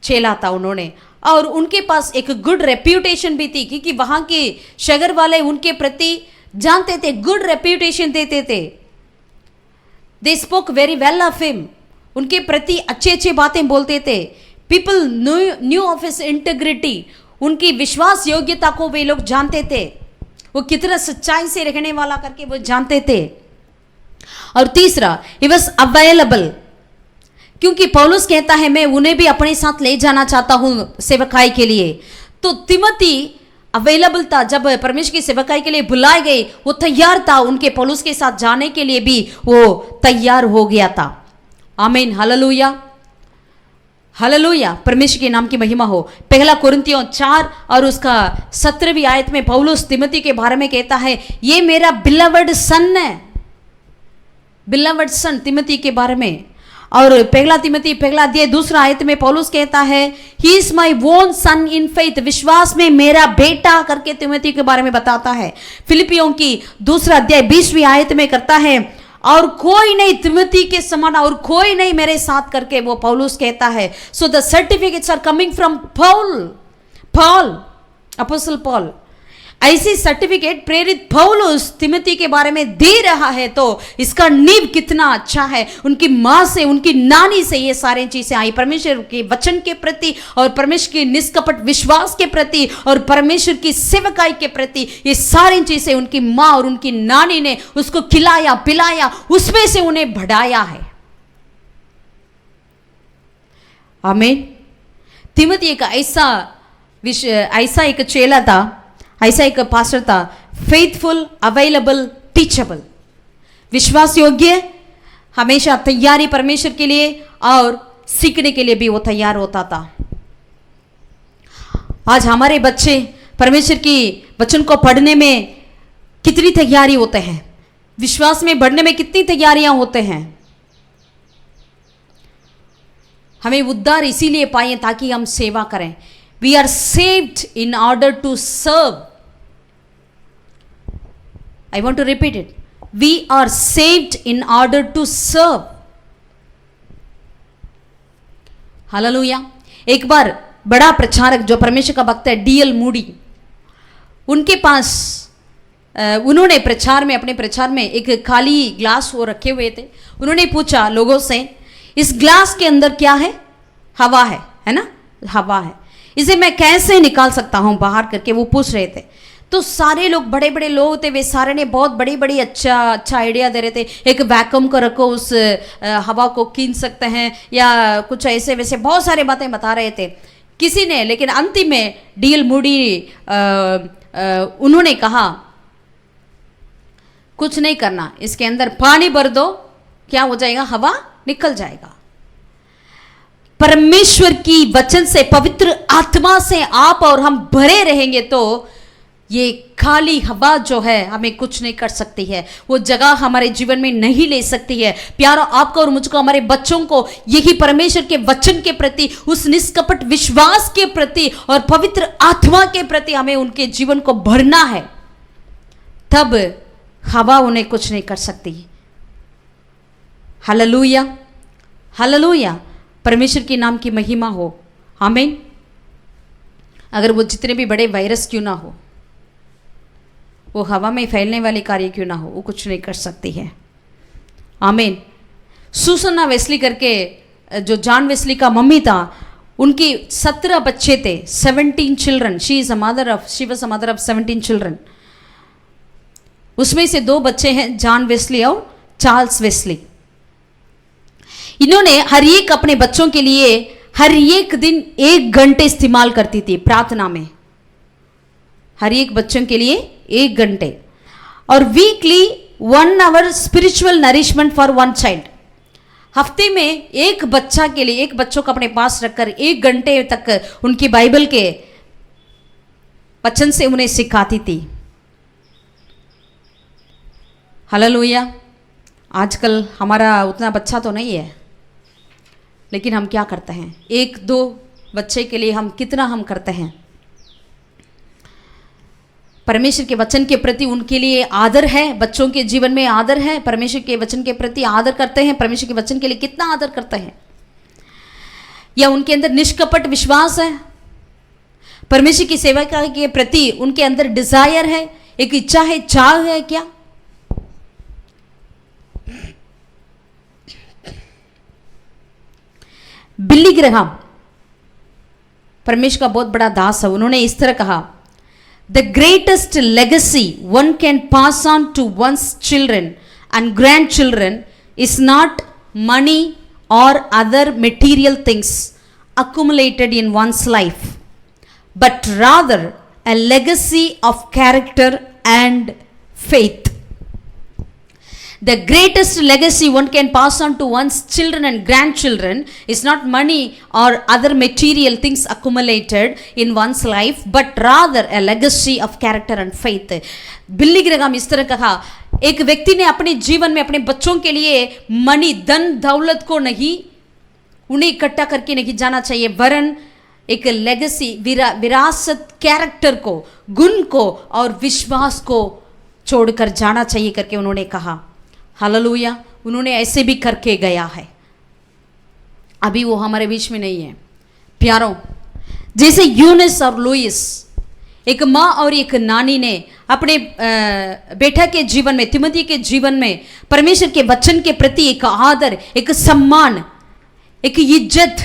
चेला था उन्होंने। और उनके पास एक गुड रेप्यूटेशन भी थी, क्योंकि वहाँ के शहर वाले उनके प्रति जानते थे, गुड रेप्यूटेशन देते थे। They spoke very well of him, उनके प्रति अच्छे अच्छे बातें बोलते थे। People new of his integrity, उनकी विश्वास योग्यता को वे लोग जानते थे, वो कितना सच्चाई से रहने वाला करके वो जानते थे। और तीसरा, ही वॉज अवेलेबल, क्योंकि पौलुस कहता है मैं उन्हें भी अपने साथ ले जाना चाहता हूं सेवकाई के लिए। तो तिमोथी अवेलेबल था, जब परमेश्वर की सेवकाई के लिए बुलाए गए वो तैयार था, उनके पौलुस के साथ जाने के लिए भी वो तैयार हो गया था। आमीन, हालेलुया, हालेलुया, परमेश्वर के नाम की महिमा हो। पहला कुरिन्थियों 4 और उसका 17वीं आयत में पौलुस तिमोथी के बारे में कहता है, ये मेरा बिलवड सन है, बिलवड सन तिमोथी के बारे में। और पहला तिमोथी पहला अध्याय 2 आयत में पौलुस कहता है, he is my own son in faith, विश्वास में मेरा बेटा करके तिमोथी के बारे में बताता है। फिलिपियों की 2 अध्याय 20वीं आयत में करता है, और कोई नहीं तिमोथी के समान, और कोई नहीं मेरे साथ करके वो पौलुस कहता है। So the certificates are coming from Paul, apostle Paul. ऐसी सर्टिफिकेट प्रेरित पौलुस तिमोथी के बारे में दे रहा है, तो इसका नींव कितना अच्छा है। उनकी माँ से, उनकी नानी से ये सारी चीजें आई, परमेश्वर के वचन के प्रति और परमेश्वर के निष्कपट विश्वास के प्रति और परमेश्वर की सेवकाई के प्रति। ये सारी चीजें उनकी माँ और उनकी नानी ने उसको खिलाया पिलाया, उसमें से उन्हें बढ़ाया है। आमीन। तिमोथी एक ऐसा एक चेला था, ऐसा एक पास्टर था, फेथफुल, अवेलेबल, टीचेबल, विश्वास योग्य, हमेशा तैयारी परमेश्वर के लिए और सीखने के लिए भी वो तैयार होता था। आज हमारे बच्चे परमेश्वर की वचन को पढ़ने में कितनी तैयारी होते हैं, विश्वास में बढ़ने में कितनी तैयारियां होते हैं। हमें उद्धार इसीलिए पाए ताकि हम सेवा करें। We are saved in order to serve. I want to repeat it. We are saved in order to serve. Hallelujah. एक बार बड़ा प्रचारक जो परमेश्वर का भक्त है, D.L. मूडी, उनके पास उन्होंने प्रचार में, अपने प्रचार में एक खाली ग्लास वो रखे हुए थे। उन्होंने पूछा लोगों से, इस ग्लास के अंदर क्या है? हवा है ना? हवा है। इसे मैं कैसे निकाल सकता हूं बाहर करके, वो पूछ रहे थे। तो सारे लोग, बड़े बड़े लोग थे, वे सारे ने बहुत बड़ी बड़ी अच्छा आइडिया दे रहे थे। एक वैक्यूम को रखो, उस हवा को खींच सकते हैं, या कुछ ऐसे वैसे बहुत सारे बातें बता रहे थे किसी ने। लेकिन अंतिम में D.L. मूडी उन्होंने कहा कुछ नहीं करना, इसके अंदर पानी भर दो, क्या हो जाएगा? हवा निकल जाएगा। परमेश्वर की वचन से, पवित्र आत्मा से आप और हम भरे रहेंगे तो ये खाली हवा जो है हमें कुछ नहीं कर सकती है, वो जगह हमारे जीवन में नहीं ले सकती है। प्यारो, आपको और मुझको, हमारे बच्चों को यही परमेश्वर के वचन के प्रति, उस निष्कपट विश्वास के प्रति और पवित्र आत्मा के प्रति हमें उनके जीवन को भरना है, तब हवा उन्हें कुछ नहीं कर सकती। Hallelujah, hallelujah. परमेश्वर के नाम की महिमा हो। आमीन। अगर वो जितने भी बड़े वायरस क्यों ना हो, वो हवा में फैलने वाले कार्य क्यों ना हो, वो कुछ नहीं कर सकती है। आमीन। सुसन्ना वेस्ली करके, जो जॉन वेस्ली का मम्मी था, उनके 17 बच्चे थे, 17 children. She was a mother of 17 children. उसमें से 2 बच्चे हैं, जॉन वेस्ली और चार्ल्स वेस्ली। इन्होंने हर एक अपने बच्चों के लिए हर एक दिन 1 घंटे इस्तेमाल करती थी प्रार्थना में, हर एक बच्चों के लिए 1 घंटे, और weekly 1 hour spiritual nourishment for 1 child. हफ्ते में एक बच्चा के लिए, एक बच्चों को अपने पास रखकर 1 घंटे तक उनकी बाइबल के वचन से उन्हें सिखाती थी। हालेलुया। आजकल हमारा उतना बच्चा तो नहीं है, लेकिन हम क्या करते हैं, 1-2 बच्चे के लिए हम कितना हम करते हैं। परमेश्वर के वचन के प्रति उनके लिए आदर है, बच्चों के जीवन में आदर है, परमेश्वर के वचन के प्रति आदर करते हैं, परमेश्वर के वचन के लिए कितना आदर करते हैं, या उनके अंदर निष्कपट विश्वास है, परमेश्वर की सेवा के प्रति उनके अंदर डिजायर है, एक इच्छा है, चाह है क्या? बिली ग्रैहम परमेश्वर का बहुत बड़ा दास है। उन्होंने इस तरह कहा, The greatest legacy one can pass on to one's children and grandchildren is not money or other material things accumulated in one's life, but rather a legacy of character and faith. The greatest legacy one can pass on to one's children and grandchildren is not money or other material things accumulated in one's life, but rather a legacy of character and faith. Billy Graham इस तरह कहा, एक व्यक्ति ने अपने जीवन में अपने बच्चों के लिए मनी, धन दौलत को नहीं, उन्हें इकट्ठा करके नहीं जाना चाहिए, वरन एक लेगेसी, विरासत, कैरेक्टर को, गुण को और विश्वास को छोड़कर जाना चाहिए करके उन्होंने कहा। हालेलुया। उन्होंने ऐसे भी करके गया है। अभी वो हमारे बीच में नहीं है। प्यारों, जैसे यूनिस और लुइस एक माँ और एक नानी ने अपने बेटा के जीवन में, तिमोथी के जीवन में परमेश्वर के वचन के प्रति एक आदर, एक सम्मान, एक इज्जत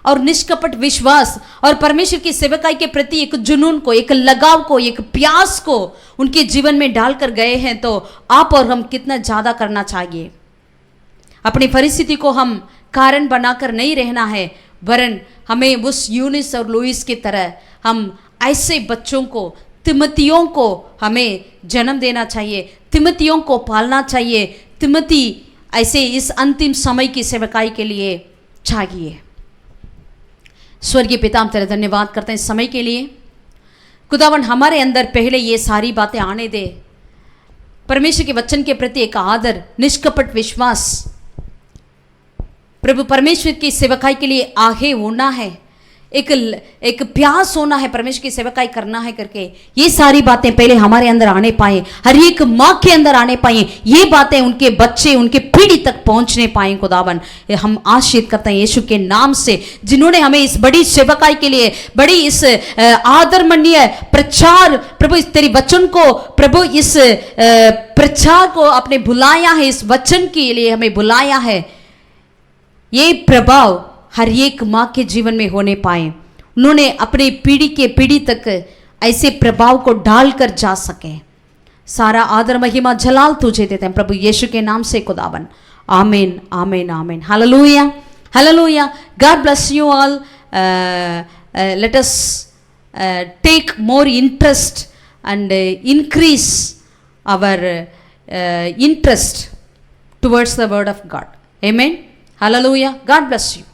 और निष्कपट विश्वास और परमेश्वर की सेवकाई के प्रति एक जुनून को, एक लगाव को, एक प्यास को उनके जीवन में डालकर गए हैं। तो आप और हम कितना ज़्यादा करना चाहिए। अपनी परिस्थिति को हम कारण बनाकर नहीं रहना है, वरन हमें उस यूनिस और लुइस की तरह हम ऐसे बच्चों को, तिमोथियों को हमें जन्म देना चाहिए, तिमोथियों को पालना चाहिए। तिमोथी ऐसे इस अंतिम समय की सेवकाई के लिए चाहिए। स्वर्गीय पिता, हम तेरा धन्यवाद करते हैं इस समय के लिए। खुदावन हमारे अंदर पहले ये सारी बातें आने दे। परमेश्वर के वचन के प्रति एक आदर, निष्कपट विश्वास, प्रभु परमेश्वर की सेवकाई के लिए आगे होना है, एक प्यास होना है, परमेश्वर की सेवकाई करना है करके ये सारी बातें पहले हमारे अंदर आने पाए, हर एक माँ के अंदर आने पाए, ये बातें उनके बच्चे, उनके पीढ़ी तक पहुंचने पाए। खुदावन हम आशीर्वाद करते हैं यीशु के नाम से, जिन्होंने हमें इस बड़ी सेवकाई के लिए, बड़ी इस आदरणीय प्रचार, प्रभु तेरी वचन को, प्रभु इस प्रचार को आपने बुलाया है, इस वचन के लिए हमें बुलाया है। ये प्रभाव हर एक माँ के जीवन में होने पाए, उन्होंने अपने पीढ़ी के पीढ़ी तक ऐसे प्रभाव को डालकर जा सके। सारा आदर महिमा जलाल तुझे देते हैं प्रभु यीशु के नाम से खुदावन, आमीन आमीन आमीन। Hallelujah hallelujah. God bless you all. Let us take more interest and increase our interest towards the word of God. Amen. Hallelujah. God bless you.